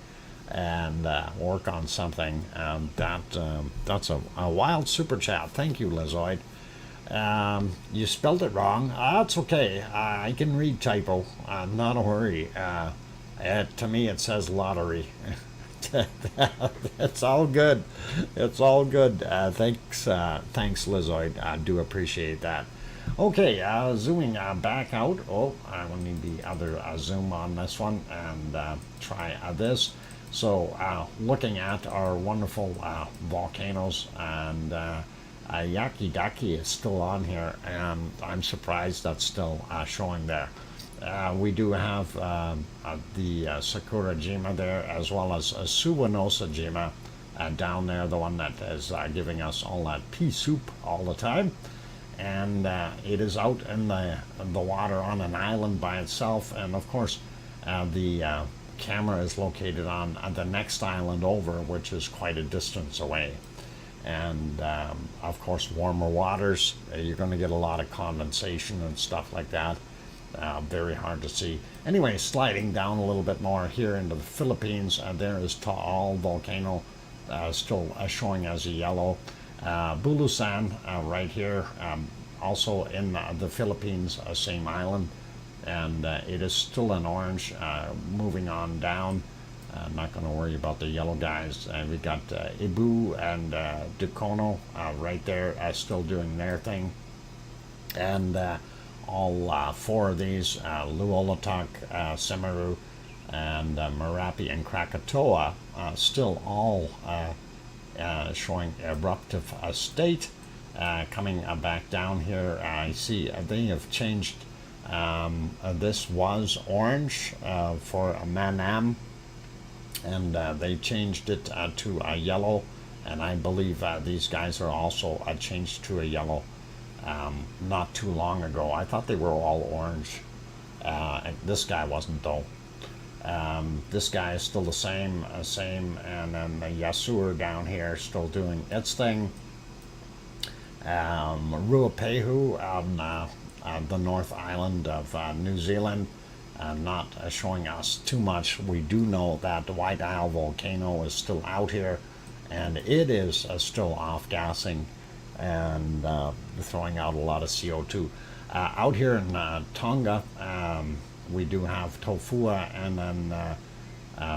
and work on something. That's a wild super chat. Thank you, Lizoid. You spelled it wrong. That's okay. I can read typo. Not a worry. To me, it says lottery. It's all good. It's all good. Thanks, Lizoid. I do appreciate that. Okay, zooming back out. Oh, I will need the other zoom on this one, and try this. So, looking at our wonderful volcanoes, and Yaki Daki is still on here, and I'm surprised that's still showing there. We do have the Sakurajima there, as well as Suwanosajima down there, the one that is giving us all that pea soup all the time. And it is out in the water on an island by itself. And of course, the camera is located on the next island over, which is quite a distance away. And of course, warmer waters, you're going to get a lot of condensation and stuff like that. Very hard to see. Anyway, sliding down a little bit more here into the Philippines, there is Taal volcano still showing as a yellow. Bulusan right here, also in the Philippines, same island, and it is still an orange. Moving on down, I'm not going to worry about the yellow guys. We got Ibu and Dukono right there, still doing their thing, and all four of these, Luolatak, Semeru, and Merapi and Krakatoa, still all showing eruptive state. Coming back down here, I see they have changed. This was orange for Manam, and they changed it to a yellow, and I believe these guys are also changed to a yellow not too long ago. I thought they were all orange. This guy wasn't, though. This guy is still the same, and then the Yasur down here still doing its thing. Ruapehu on the North Island of New Zealand, not showing us too much. We do know that the White Isle volcano is still out here, and it is still off-gassing and throwing out a lot of CO2. Out here in Tonga, we do have Tofua, and then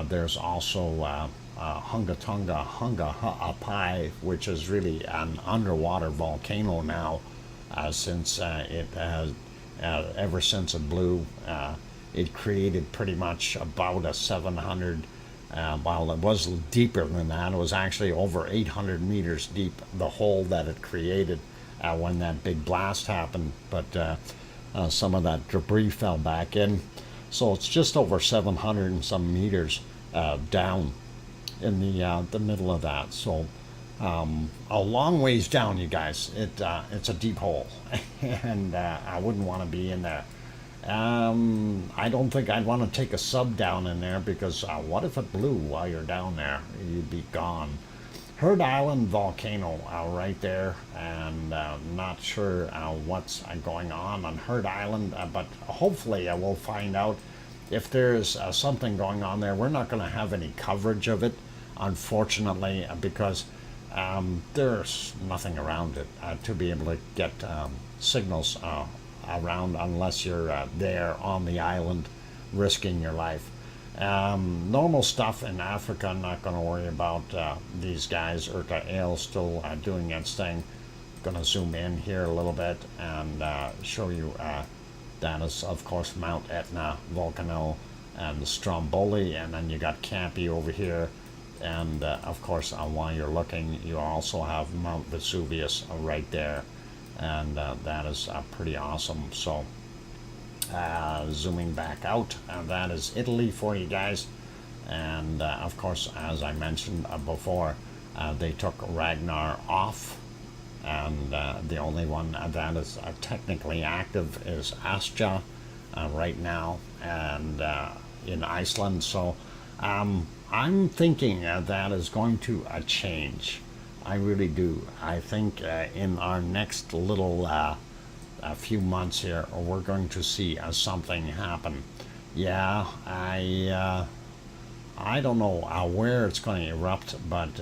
there's also Hunga Tonga Hunga Ha'apai, which is really an underwater volcano now, since it has, ever since it blew, it created pretty much about a 700, while it was deeper than that. It was actually over 800 meters deep, the hole that it created when that big blast happened, but some of that debris fell back in. So it's just over 700 and some meters down in the middle of that. So a long ways down, you guys. It's a deep hole, and I wouldn't want to be in there. I don't think I'd want to take a sub down in there, because what if it blew while you're down there? You'd be gone. Heard Island volcano right there, and not sure what's going on Heard Island, but hopefully we'll find out if there's something going on there. We're not going to have any coverage of it, unfortunately, because there's nothing around it to be able to get signals around, unless you're there on the island risking your life. Normal stuff in Africa, I'm not going to worry about these guys. Urta Ale still doing its thing. Going to zoom in here a little bit and show you that is, of course, Mount Etna, Volcano, and the Stromboli, and then you got Campi over here. And of course, while you're looking, you also have Mount Vesuvius right there, and that is pretty awesome. So zooming back out, that is Italy for you guys. And of course, as I mentioned before, they took Ragnar off, and the only one that is technically active is Astja right now, and in Iceland. So I'm thinking that is going to change. I really do. I think in our next little a few months here, we're going to see something happen. Yeah, I don't know where it's going to erupt, but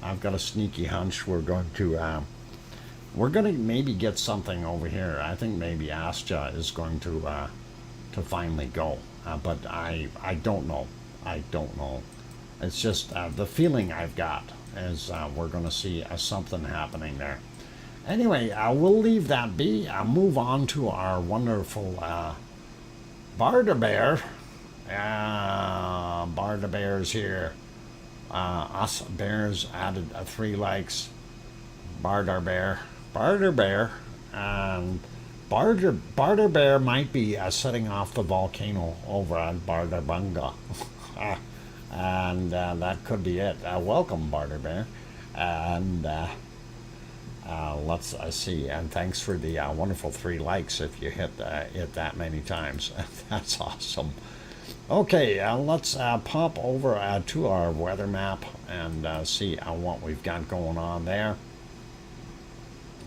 I've got a sneaky hunch we're going to maybe get something over here. I think maybe Astja is going to finally go, but I don't know. I don't know. It's just the feeling I've got is we're going to see something happening there. Anyway, we'll leave that be. Move on to our wonderful Barda Bear. Barda Bear's here. Us Bears added 3 likes. Barda Bear. Barda Bear. And Barda Bear might be setting off the volcano over at Bardarbunga. And that could be it. Welcome, Barter Bear. And let's see. And thanks for the wonderful 3 likes if you hit it that many times. That's awesome. Okay, let's pop over to our weather map and see what we've got going on there.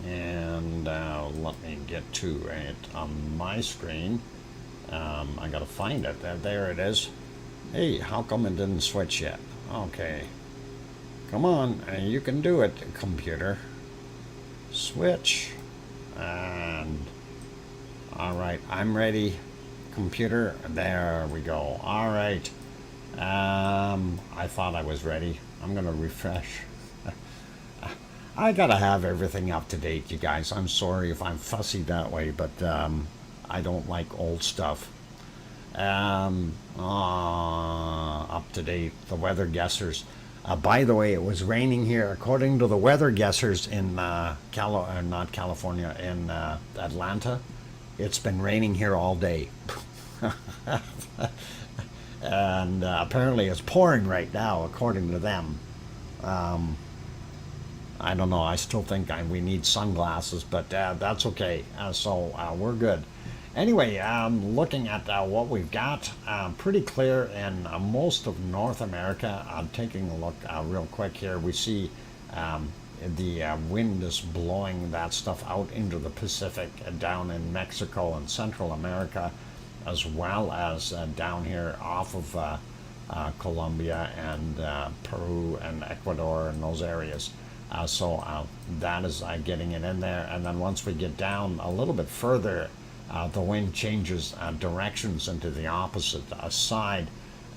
And let me get to it on my screen. I gotta find it. There it is. Hey, how come it didn't switch yet? Okay. Come on, you can do it, computer. Switch. And alright, I'm ready. Computer, there we go. Alright. I thought I was ready. I'm gonna refresh. I gotta have everything up to date, you guys. I'm sorry if I'm fussy that way, but I don't like old stuff. Up to date, the weather guessers. By the way, it was raining here, according to the weather guessers in not California, in Atlanta. It's been raining here all day. And apparently it's pouring right now, according to them. I don't know. I still think we need sunglasses, but that's okay. So we're good. Anyway, looking at what we've got, pretty clear in most of North America. I'm taking a look real quick here. We see the wind is blowing that stuff out into the Pacific, down in Mexico and Central America, as well as down here off of Colombia and Peru and Ecuador and those areas. So that is getting it in there. And then once we get down a little bit further, the wind changes directions into the opposite side,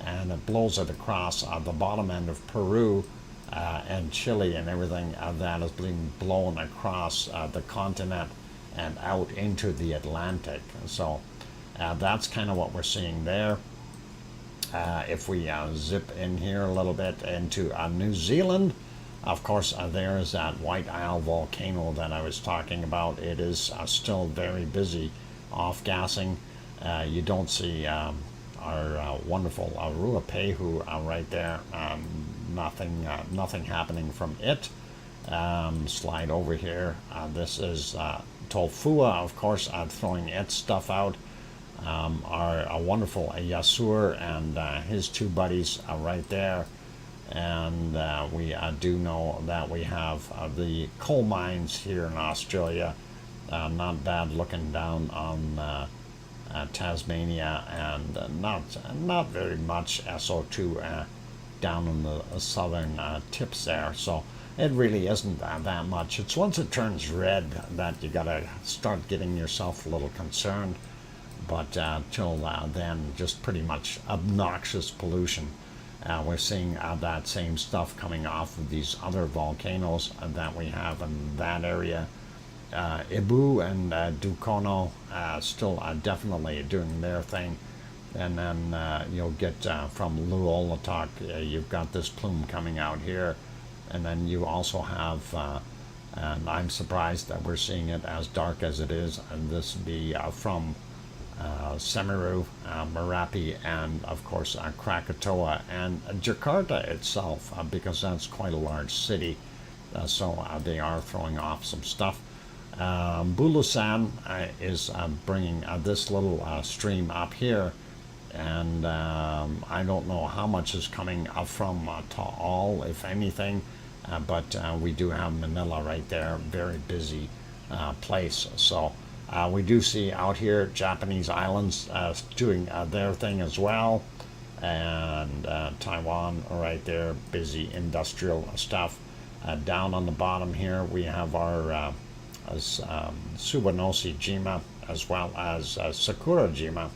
and it blows it across the bottom end of Peru and Chile and everything that is being blown across the continent and out into the Atlantic. So that's kind of what we're seeing there. If we zip in here a little bit into New Zealand, of course, there is that White Isle volcano that I was talking about. It is still very busy off-gassing. You don't see our wonderful Ruapehu right there. Nothing happening from it. Slide over here. This is Tolfua, of course, throwing its stuff out. Our wonderful Yasur and his 2 buddies right there. And we do know that we have the coal mines here in Australia. Not bad looking down on Tasmania, and not very much SO2 down in the southern tips there. So it really isn't that much. It's once it turns red that you gotta start getting yourself a little concerned. But till then, just pretty much obnoxious pollution. We're seeing that same stuff coming off of these other volcanoes that we have in that area. Ibu and Dukono still definitely doing their thing. And then you'll get from Luolatok, you've got this plume coming out here. And then you also have, and I'm surprised that we're seeing it as dark as it is, and this would be from Semeru, Merapi, and of course Krakatoa and Jakarta itself, because that's quite a large city. So they are throwing off some stuff. Bulusan is bringing this little stream up here, and I don't know how much is coming up from Taal, if anything, but we do have Manila right there, very busy place. So we do see out here Japanese islands doing their thing as well, and Taiwan right there, busy industrial stuff. Down on the bottom here we have our Subanosi Jima, as well as Sakura Jima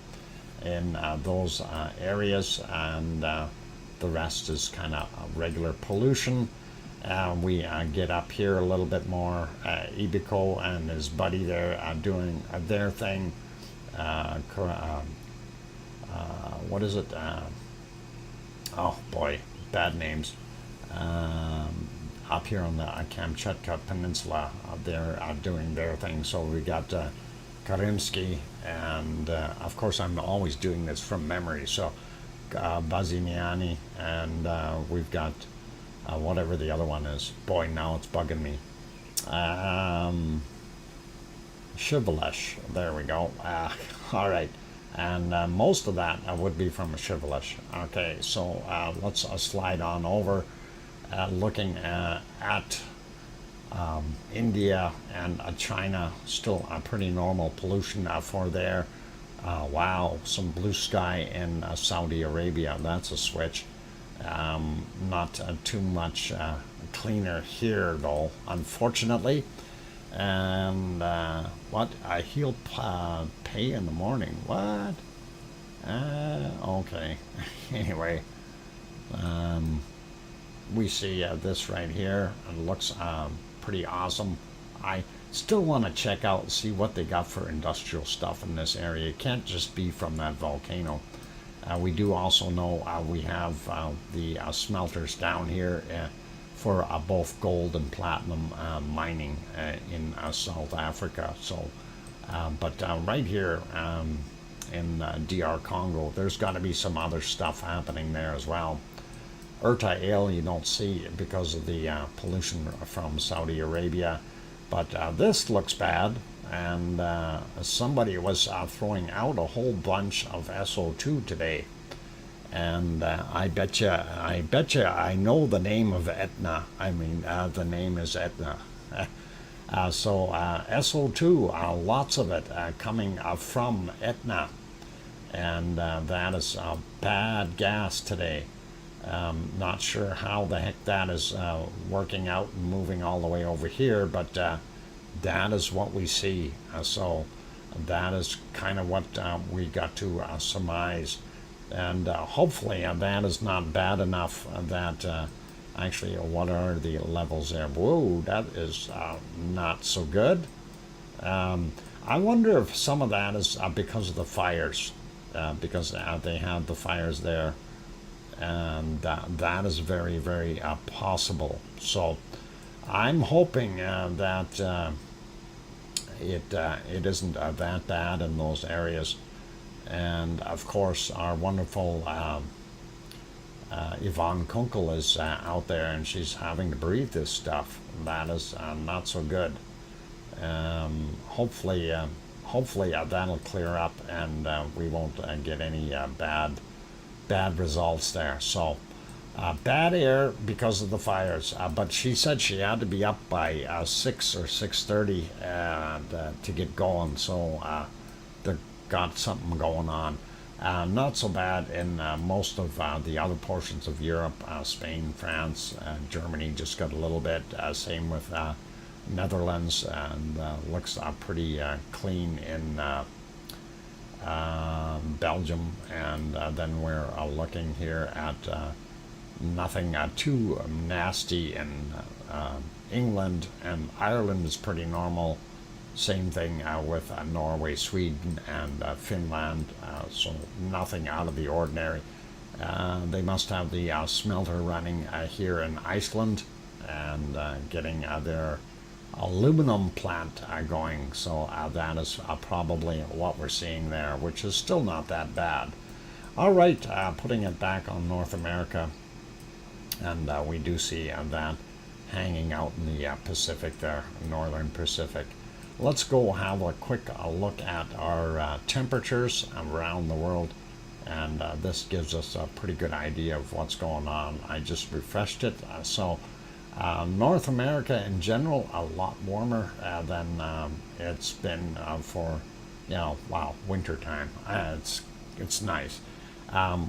in those areas, and the rest is kind of regular pollution. We get up here a little bit more. Ibiko and his buddy there doing their thing. What is it? Oh boy, bad names. Up here on the Kamchatka Peninsula, they're doing their thing. So we got Karimsky, and of course I'm always doing this from memory. So Bazignani, and we've got whatever the other one is. Boy, now it's bugging me. Shivelish. There we go. All right. And most of that would be from Shivelish. Okay, so let's slide on over, looking at India and China. Still a pretty normal pollution for there. Wow, some blue sky in Saudi Arabia. That's a switch. Not too much cleaner here, though, unfortunately. And what? He'll pay in the morning. What? Okay. Anyway, we see this right here. It looks pretty awesome. I still want to check out and see what they got for industrial stuff in this area. It can't just be from that volcano. We do also know we have the smelters down here for both gold and platinum mining in South Africa. So, but right here in DR Congo, there's got to be some other stuff happening there as well. RTVE you don't see because of the pollution from Saudi Arabia, but this looks bad, and somebody was throwing out a whole bunch of SO2 today. And I betcha I know the name of Etna. I mean, the name is Etna. So SO2, lots of it coming from Etna. And that is bad gas today. Not sure how the heck that is working out and moving all the way over here, but that is what we see. So that is kind of what we got to surmise. And hopefully that is not bad enough that actually, what are the levels there? Whoa, that is not so good. I wonder if some of that is because of the fires, because they had the fires there, and that is very, very possible. So I'm hoping that it isn't that bad in those areas. And of course, our wonderful Yvonne Kunkel is out there, and she's having to breathe this stuff. That is not so good. Hopefully that'll clear up, and we won't get any bad results there. So bad air because of the fires. But she said she had to be up by 6 or 6:30 to get going. So they've got something going on. Not so bad in most of the other portions of Europe. Spain, France, Germany just got a little bit. Same with Netherlands, and looks pretty clean in Belgium. And then we're looking here at nothing too nasty in England, and Ireland is pretty normal. Same thing with Norway, Sweden, and Finland, so nothing out of the ordinary. They must have the smelter running here in Iceland, and getting their aluminum plant going, so that is probably what we're seeing there, which is still not that bad. All right, putting it back on North America, and we do see that hanging out in the Pacific there, Northern Pacific. Let's go have a quick look at our temperatures around the world, and this gives us a pretty good idea of what's going on. I just refreshed it. So North America in general, a lot warmer than it's been for, wow, winter time. It's nice.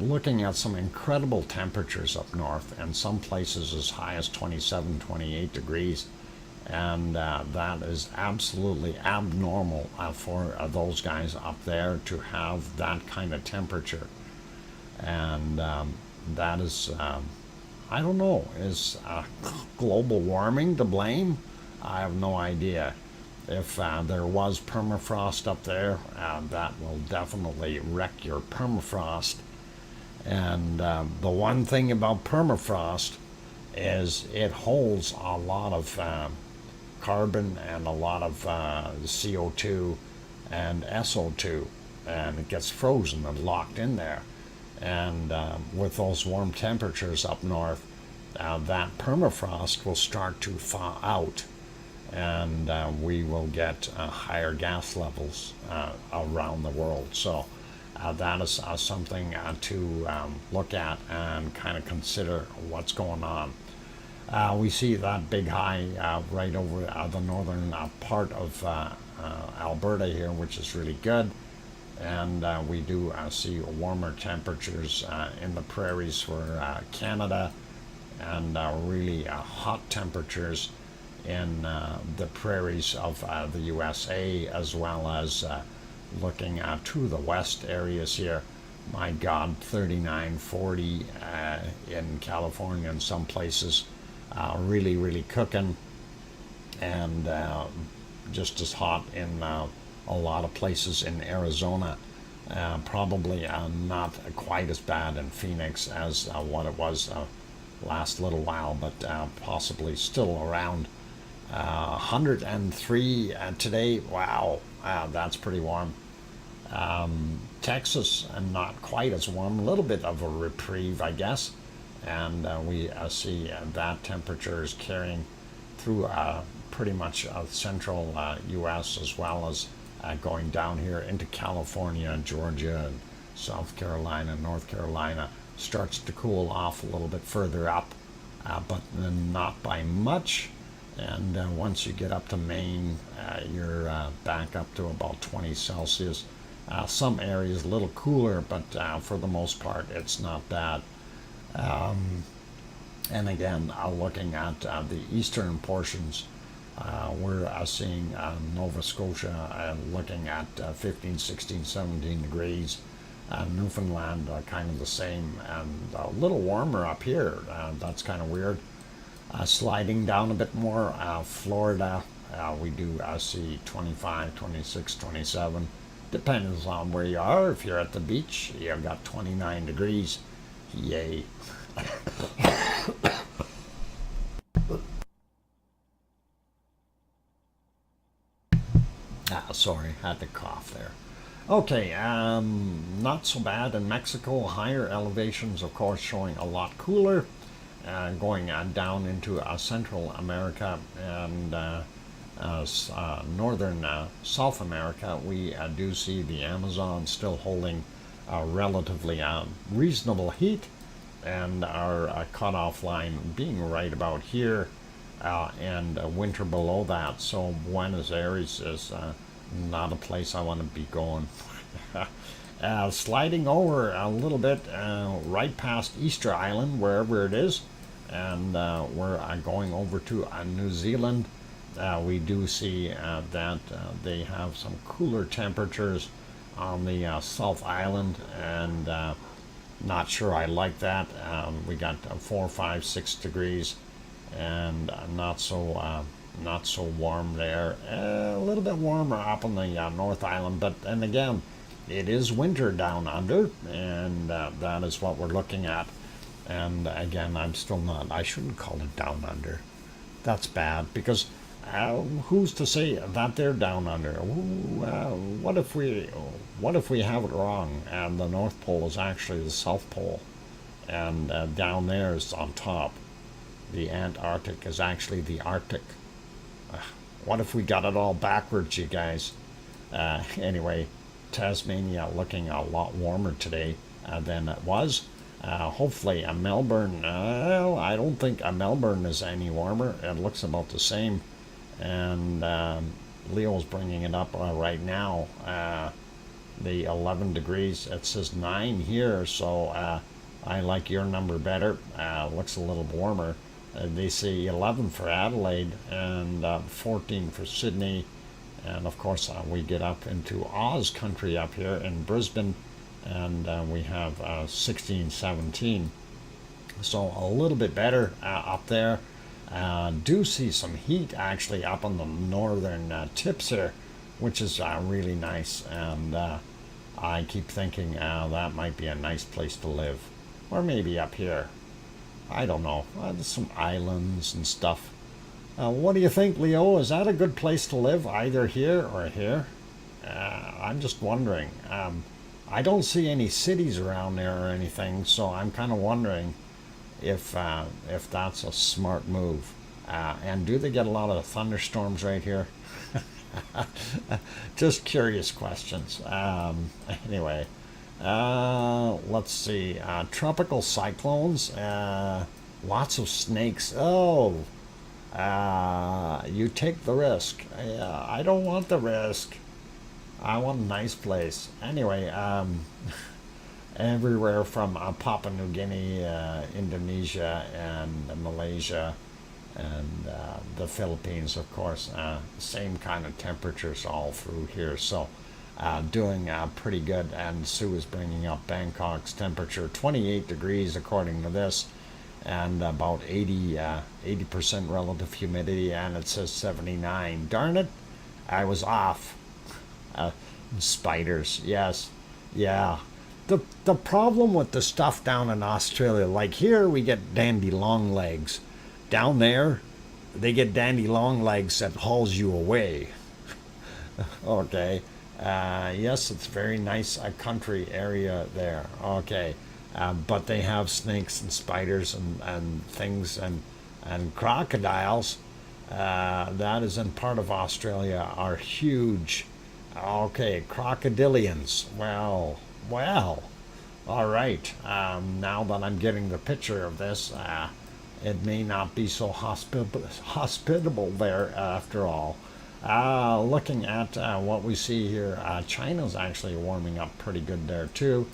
Looking at some incredible temperatures up north, and some places as high as 27, 28 degrees. And that is absolutely abnormal for those guys up there to have that kind of temperature. And that is, I don't know, is global warming to blame? I have no idea. If there was permafrost up there, that will definitely wreck your permafrost. And the one thing about permafrost is it holds a lot of carbon and a lot of CO2 and SO2, and it gets frozen and locked in there. And with those warm temperatures up north, that permafrost will start to thaw out, and we will get higher gas levels around the world. So that is something to look at and kind of consider what's going on. We see that big high right over the northern part of Alberta here, which is really good. And we do see warmer temperatures in the prairies for Canada, and really hot temperatures in the prairies of the USA, as well as looking to the west areas here. My God, 39, 40 in California in some places, really, really cooking, and just as hot in a lot of places in Arizona. Probably not quite as bad in Phoenix as what it was last little while, but possibly still around 103 today. Wow, that's pretty warm. Texas, not quite as warm, a little bit of a reprieve, I guess. And we see that temperature is carrying through pretty much central U.S. as well as going down here into California, Georgia, and South Carolina, North Carolina. Starts to cool off a little bit further up, but not by much. And once you get up to Maine, you're back up to about 20 Celsius. Some areas a little cooler, but for the most part, it's not bad. And again, looking at the eastern portions, we're seeing Nova Scotia looking at 15, 16, 17 degrees. Newfoundland kind of the same, and a little warmer up here. That's kind of weird. Sliding down a bit more, Florida, we do see 25, 26, 27. Depends on where you are. If you're at the beach, you've got 29 degrees. Yay. Sorry, had to cough there. Okay, not so bad in Mexico. Higher elevations, of course, showing a lot cooler. Going down into Central America and northern South America, we do see the Amazon still holding relatively reasonable heat, and our cutoff line being right about here, and winter below that. So Buenos Aires is not a place I want to be going. Sliding over a little bit right past Easter Island, wherever it is, and we're going over to New Zealand. We do see that they have some cooler temperatures on the South Island, and not sure I like that. We got 4, 5, 6 degrees, and not so warm there. A little bit warmer up on the North Island, but and again, it is winter down under, and that is what we're looking at. And again, I'm still not. I shouldn't call it down under. That's bad, because who's to say that they're down under? What if we have it wrong, and the North Pole is actually the South Pole, and down there is on top. The Antarctic is actually the Arctic. What if we got it all backwards, you guys? Anyway, Tasmania looking a lot warmer today than it was. Hopefully Melbourne, I don't think Melbourne is any warmer. It looks about the same. And Leo's bringing it up right now. The 11 degrees, it says 9 here, so I like your number better. Looks a little warmer. They say 11 for Adelaide, and 14 for Sydney. And of course, we get up into Oz country up here in Brisbane, and we have 16, 17. So a little bit better up there. Do see some heat actually up on the northern tips here, which is really nice. And I keep thinking that might be a nice place to live. Or maybe up here. I don't know. There's some islands and stuff. What do you think, Leo? Is that a good place to live, either here or here? I'm just wondering. I don't see any cities around there or anything, so I'm kind of wondering if that's a smart move. And do they get a lot of thunderstorms right here? Just curious questions. Anyway, let's see. Tropical cyclones. Lots of snakes. Oh, you take the risk. I don't want the risk. I want a nice place. Anyway, everywhere from Papua New Guinea, Indonesia, and Malaysia, and the Philippines, of course. Same kind of temperatures all through here. So, doing pretty good. And Sue is bringing up Bangkok's temperature, 28 degrees according to this, and about 80% relative humidity, and it says 79. Darn it, I was off. Spiders, yes, yeah. The problem with the stuff down in Australia, like here we get dandy long legs. Down there, they get dandy long legs that hauls you away. Okay. Yes, it's very nice country area there. Okay. But they have snakes and spiders and things and crocodiles. That is in part of Australia are huge. Okay, crocodilians. Well. All right. Now that I'm getting the picture of this, it may not be so hospitable there after all. Looking at what we see here, China's actually warming up pretty good there too.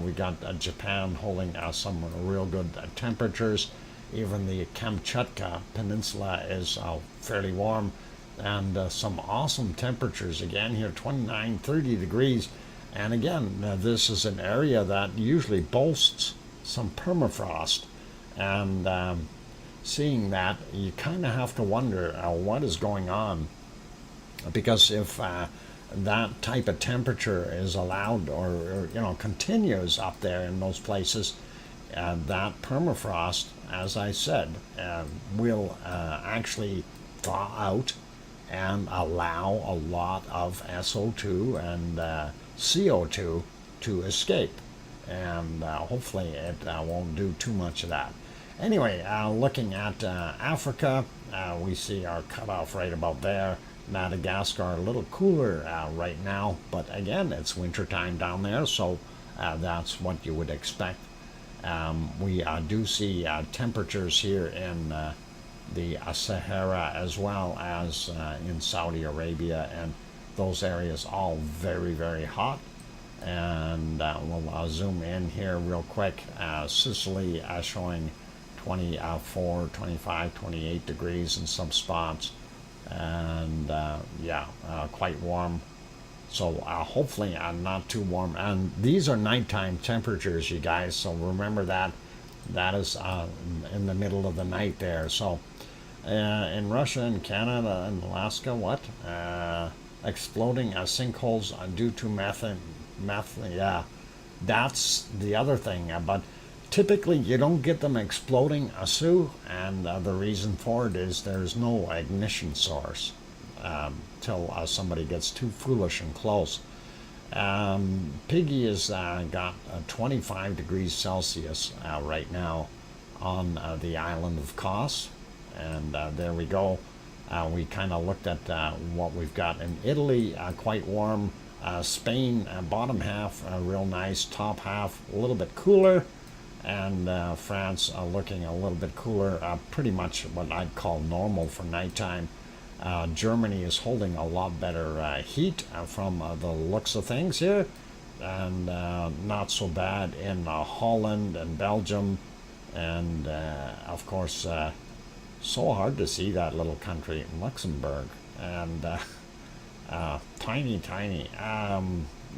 We got Japan holding some real good temperatures. Even the Kamchatka Peninsula is fairly warm, and some awesome temperatures again here, 29, 30 degrees. And again, this is an area that usually boasts some permafrost. And seeing that, you kind of have to wonder what is going on. Because if that type of temperature is allowed or continues up there in those places, that permafrost, as I said, will actually thaw out and allow a lot of SO2 and CO2 to escape. And hopefully it won't do too much of that. Anyway, looking at Africa, we see our cutoff right about there. Madagascar a little cooler right now, but again, it's wintertime down there, so that's what you would expect. We do see temperatures here in the Sahara as well as in Saudi Arabia, and those areas all very, very hot. And we'll zoom in here real quick. Sicily showing 24, 25, 28 degrees in some spots. And quite warm. So hopefully not too warm. And these are nighttime temperatures, you guys. So remember that is in the middle of the night there. So in Russia and Canada and Alaska, what? Exploding sinkholes due to methane. Yeah, that's the other thing. But typically, you don't get them exploding, Sue, and the reason for it is there's no ignition source till somebody gets too foolish and close. Piggy has got 25 degrees Celsius right now on the island of Kos, and there we go. We kind of looked at what we've got in Italy, quite warm. Spain, bottom half, real nice. Top half, a little bit cooler. And France looking a little bit cooler, pretty much what I'd call normal for nighttime. Germany is holding a lot better heat from the looks of things here, and not so bad in Holland and Belgium, and of course, so hard to see that little country, Luxembourg, and tiny.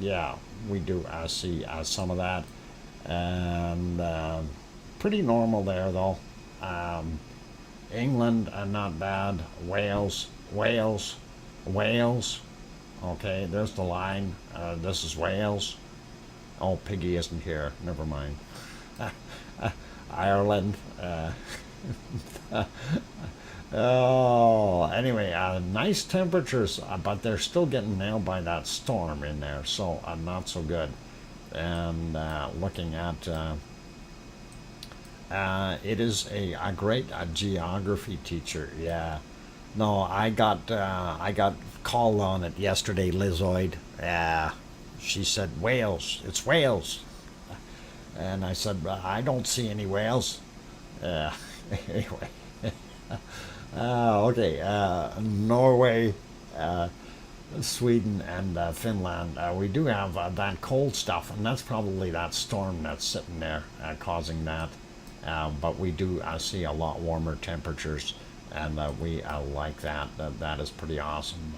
Yeah, we do see some of that. And pretty normal there though. England, not bad. Wales. Okay, there's the line. This is Wales. Oh, Piggy isn't here. Never mind. Ireland. Oh, anyway, nice temperatures, but they're still getting nailed by that storm in there, so not so good. and looking at it is a great geography teacher. Yeah. No, I got called on it yesterday, Lizoid. Yeah. She said whales. It's whales. And I said, I don't see any whales. Anyway. Okay. Norway, Sweden, and Finland. We do have that cold stuff, and that's probably that storm that's sitting there causing that. But we do see a lot warmer temperatures, and we like that. That is pretty awesome.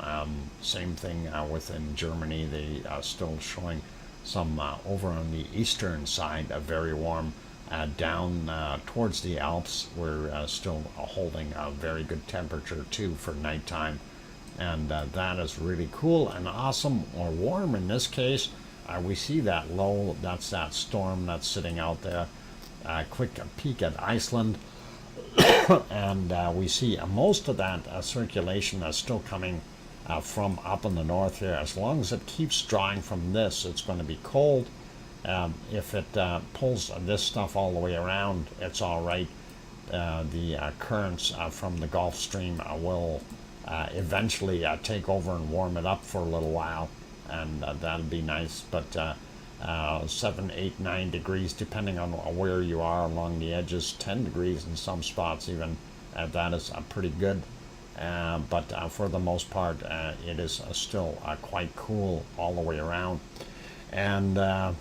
Same thing within Germany. They still showing some over on the eastern side, very warm. Down towards the Alps, we're still holding a very good temperature too for nighttime, and that is really cool and awesome, or warm in this case. We see that low, that's that storm that's sitting out there. Quick peek at Iceland, and we see most of that circulation is still coming from up in the north here. As long as it keeps drawing from this, it's going to be cold. If it pulls this stuff all the way around, it's all right. The currents from the Gulf Stream will eventually take over and warm it up for a little while, and that'll be nice. But 7, 8, 9 degrees, depending on where you are along the edges, 10 degrees in some spots even. That is pretty good. But for the most part, it is still quite cool all the way around. And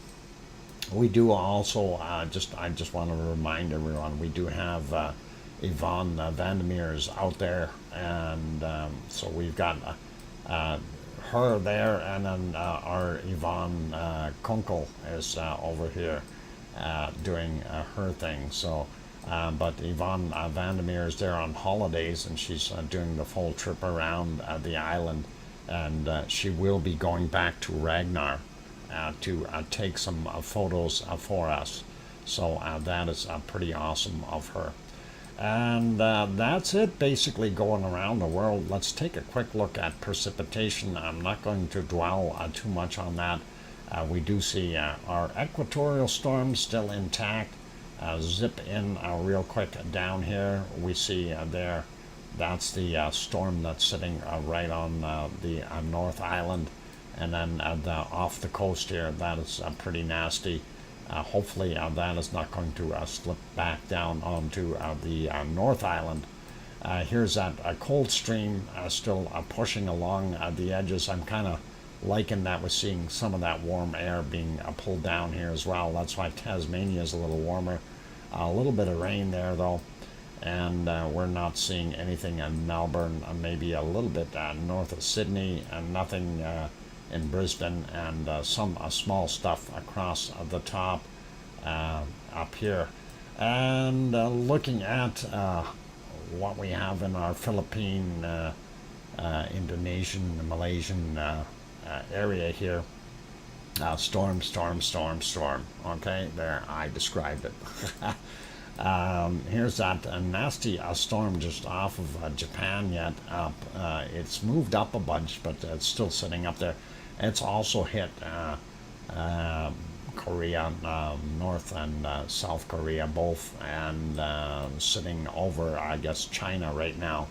we do also, I just want to remind everyone, we do have Yvonne Vandermeer's out there, and so we've got her there, and then our Yvonne Kunkel is over here doing her thing. So, but Yvonne Vandermeer is there on holidays, and she's doing the full trip around the island, and she will be going back to Ragnar to take some photos for us. So that is pretty awesome of her. And that's it basically going around the world. Let's take a quick look at precipitation. I'm not going to dwell too much on that. We do see our equatorial storm still intact. Zip in real quick down here. We see there, that's the storm that's sitting right on the North Island. And then off the coast here, that is pretty nasty. Hopefully that is not going to slip back down onto the North Island. Here's that cold stream still pushing along the edges. I'm kind of liking that we're seeing some of that warm air being pulled down here as well. That's why Tasmania is a little warmer. A little bit of rain there though, and we're not seeing anything in Melbourne. Maybe a little bit north of Sydney, and nothing in Brisbane, and some small stuff across the top up here. And looking at what we have in our Philippine, Indonesian, Malaysian area here. Storm. Okay, there, I described it. Here's that nasty storm just off of Japan yet up. It's moved up a bunch, but it's still sitting up there. It's also hit Korea, North and South Korea both, and sitting over, I guess, China right now.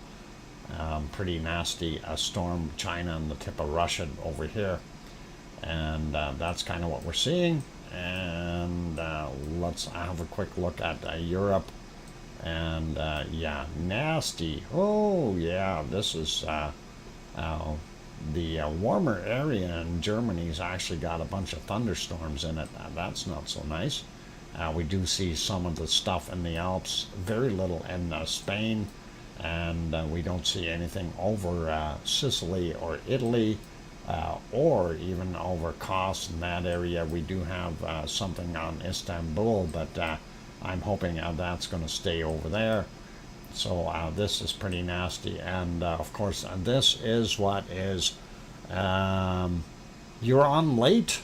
Pretty nasty storm, China and the tip of Russia over here. And that's kind of what we're seeing. And let's have a quick look at Europe. And yeah, nasty. Oh yeah, this is the warmer area in Germany's actually got a bunch of thunderstorms in it. That's not so nice. We do see some of the stuff in the Alps, very little in Spain, and we don't see anything over Sicily or Italy, or even over Kos in that area. We do have something on Istanbul, but I'm hoping that's going to stay over there. So this is pretty nasty, and of course this is what is you're on late.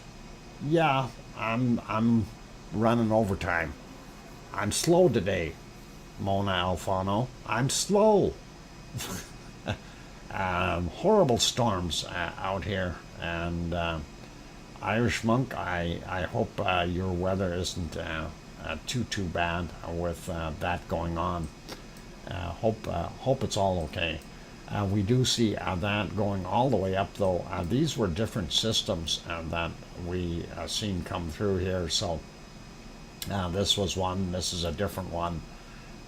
Yeah, I'm running overtime. I'm slow today, Mona Alfano. I'm slow. Horrible storms out here, and Irish Monk, I hope your weather isn't too bad with that going on. Hope it's all okay. We do see that going all the way up, though. These were different systems that we seen come through here. So this was one. This is a different one,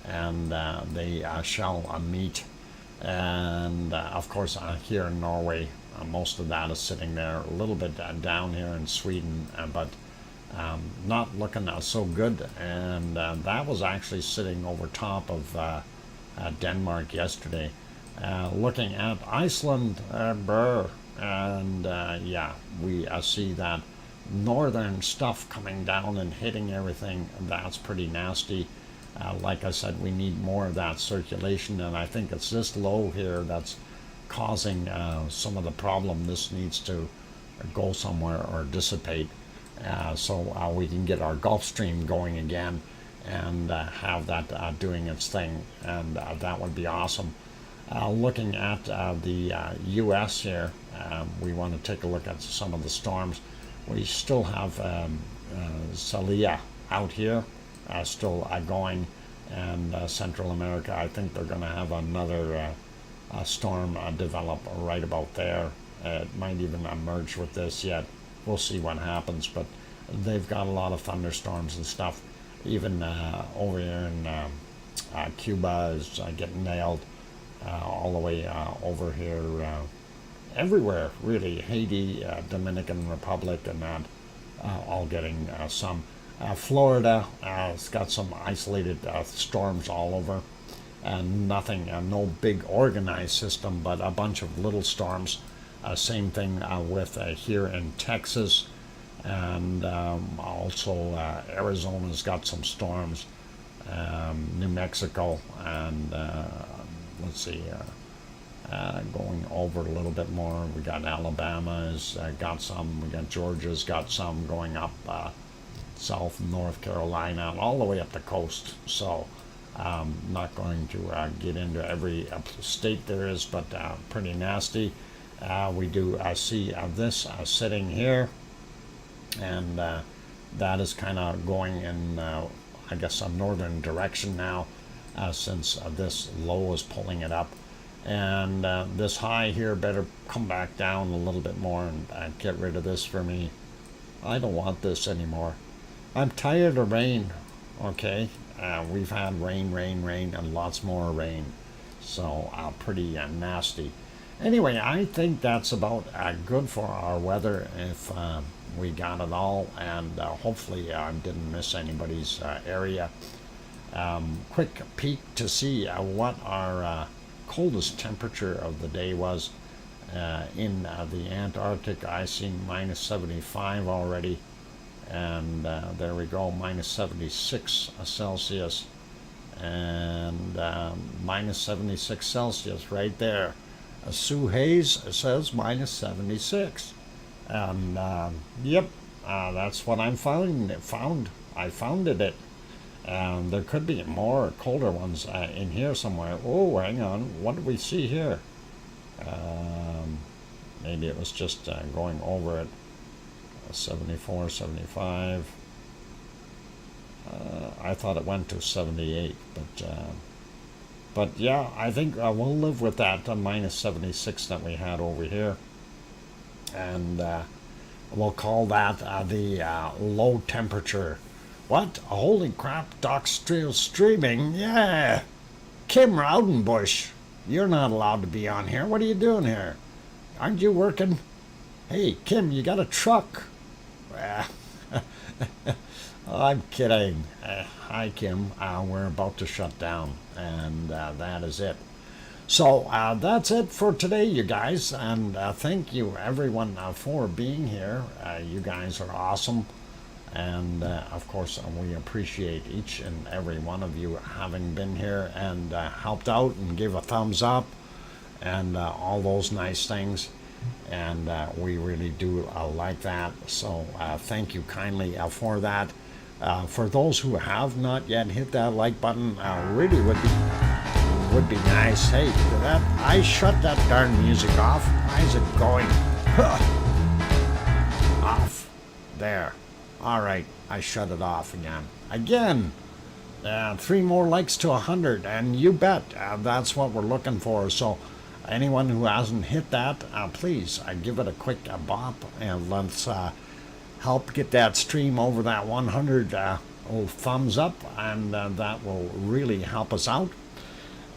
and they shall meet. And of course, here in Norway, most of that is sitting there. A little bit down here in Sweden, but not looking so good. And that was actually sitting over top of Denmark yesterday. Looking at Iceland, and yeah, we see that northern stuff coming down and hitting everything. That's pretty nasty. Like I said, we need more of that circulation, and I think it's this low here that's causing some of the problem. This needs to go somewhere or dissipate, so we can get our Gulf Stream going again and have that doing its thing, and that would be awesome. Looking at the U.S. here, we want to take a look at some of the storms. We still have Celia out here, still going, and Central America. I think they're going to have another storm develop right about there. It might even emerge with this yet. We'll see what happens, but they've got a lot of thunderstorms and stuff. Even over here in Cuba is getting nailed. All the way over here, everywhere really. Haiti, Dominican Republic, and that all getting some. Florida has got some isolated storms all over, and nothing, no big organized system, but a bunch of little storms. Same thing with here in Texas, and also Arizona's got some storms. New Mexico, and let's see, going over a little bit more, we got Alabama's got some, we got Georgia's got some going up south, North Carolina, all the way up the coast. So not going to get into every state there is, but pretty nasty. We do see this sitting here, and that is kind of going in, I guess, a northern direction now. Since this low is pulling it up, and this high here better come back down a little bit more and get rid of this for me. I don't want this anymore. I'm tired of rain. Okay, we've had rain, and lots more rain, so pretty nasty. Anyway, I think that's about good for our weather if we got it all, and hopefully I didn't miss anybody's area. Quick peek to see what our coldest temperature of the day was in the Antarctic. I seen minus 75 already, and there we go, minus 76 Celsius, and minus 76 Celsius right there. Sue Hayes says minus 76, and yep, that's what I found. I founded it. There could be more colder ones in here somewhere. Oh, hang on. What do we see here? Maybe it was just going over it. 74, 75. I thought it went to 78, but yeah, I think we'll live with that minus 76 that we had over here, and we'll call that the low temperature. What? Holy crap, Doc's still streaming. Yeah. Kim Raudenbush, you're not allowed to be on here. What are you doing here? Aren't you working? Hey, Kim, you got a truck. I'm kidding. Hi, Kim. We're about to shut down, and that is it. So that's it for today, you guys, and thank you, everyone, for being here. You guys are awesome. And of course, we appreciate each and every one of you having been here and helped out and give a thumbs up and all those nice things. And we really do like that. So thank you kindly for that. For those who have not yet hit that like button, really would be nice. Hey, I shut that darn music off. Why is it going? off. There. All right, I shut it off again. Again. 3 more likes to 100, and you bet that's what we're looking for. So anyone who hasn't hit that, please give it a quick bop, and let's help get that stream over that 100 thumbs up, and that will really help us out.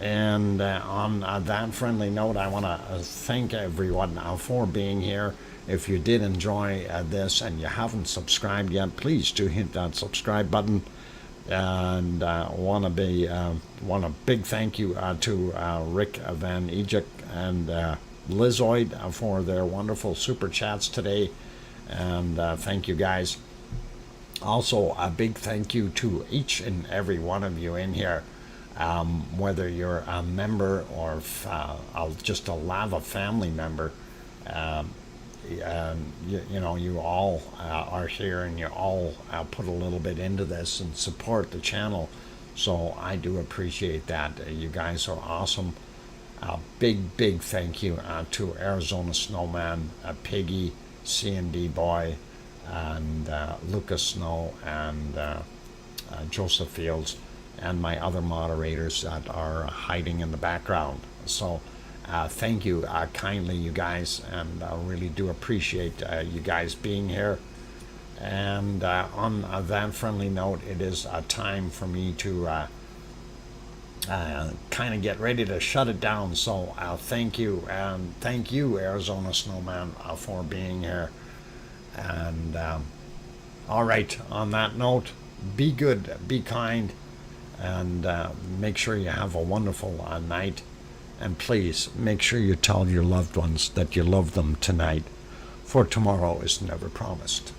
And on that friendly note, I want to thank everyone for being here. If you did enjoy this and you haven't subscribed yet, please do hit that subscribe button. And want a big thank you to Rick Van Ejik and Lizoid for their wonderful super chats today, and thank you guys. Also, a big thank you to each and every one of you in here, whether you're a member or just a lava family member. You all are here, and you all put a little bit into this and support the channel, so I do appreciate that. You guys are awesome. Big thank you to Arizona Snowman, Piggy, C&D Boy, and Lucas Snow, and Joseph Fields, and my other moderators that are hiding in the background. So thank you kindly, you guys, and I really do appreciate you guys being here. And on that friendly note, it is time for me to kind of get ready to shut it down. So thank you, and thank you, Arizona Snowman, for being here. And all right, on that note, be good, be kind, and make sure you have a wonderful night. And please make sure you tell your loved ones that you love them tonight, for tomorrow is never promised.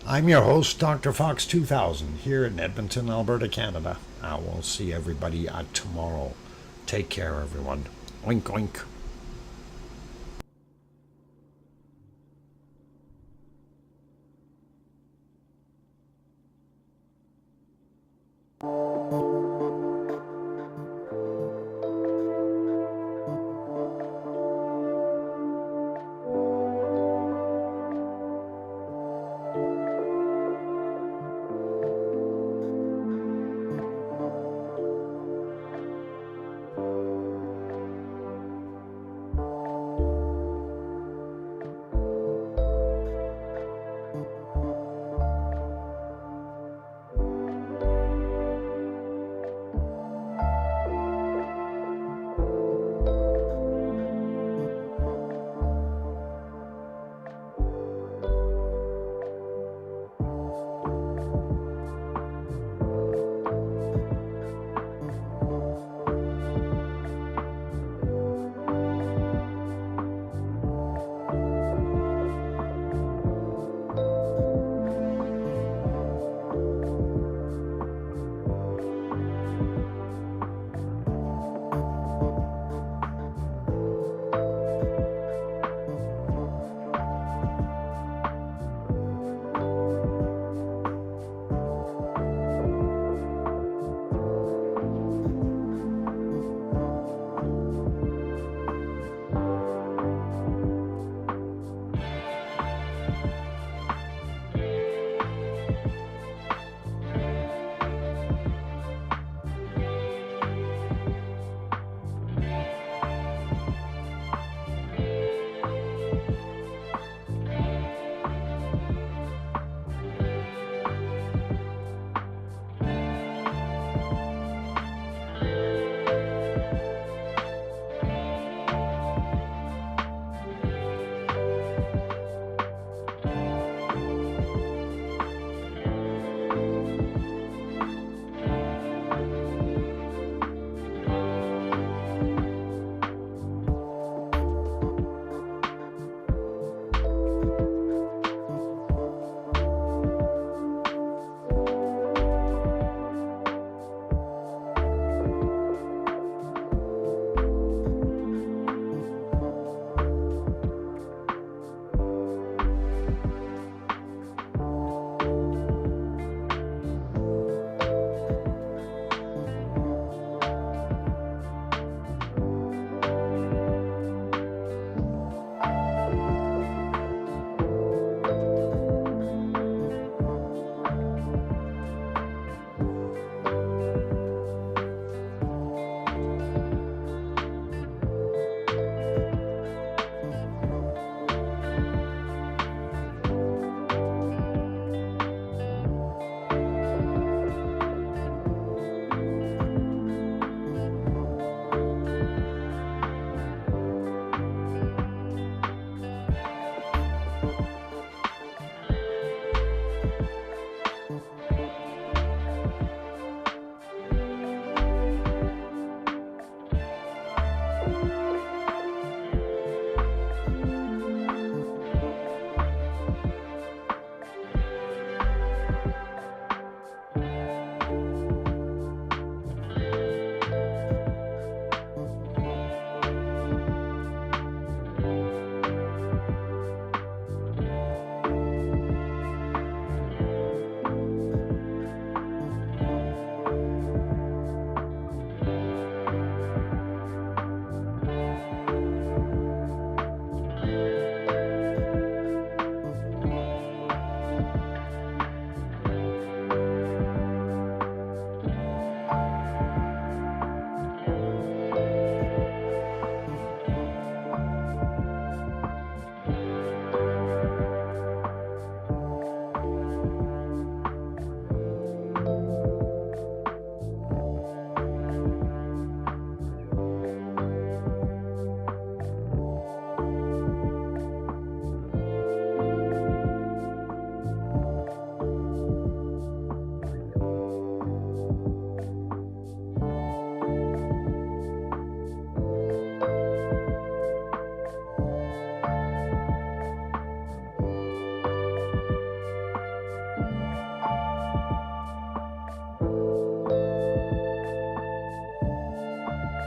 I'm your host, DrFox2000, here in Edmonton, Alberta, Canada. I will see everybody tomorrow. Take care, everyone. Oink, oink.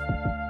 Bye.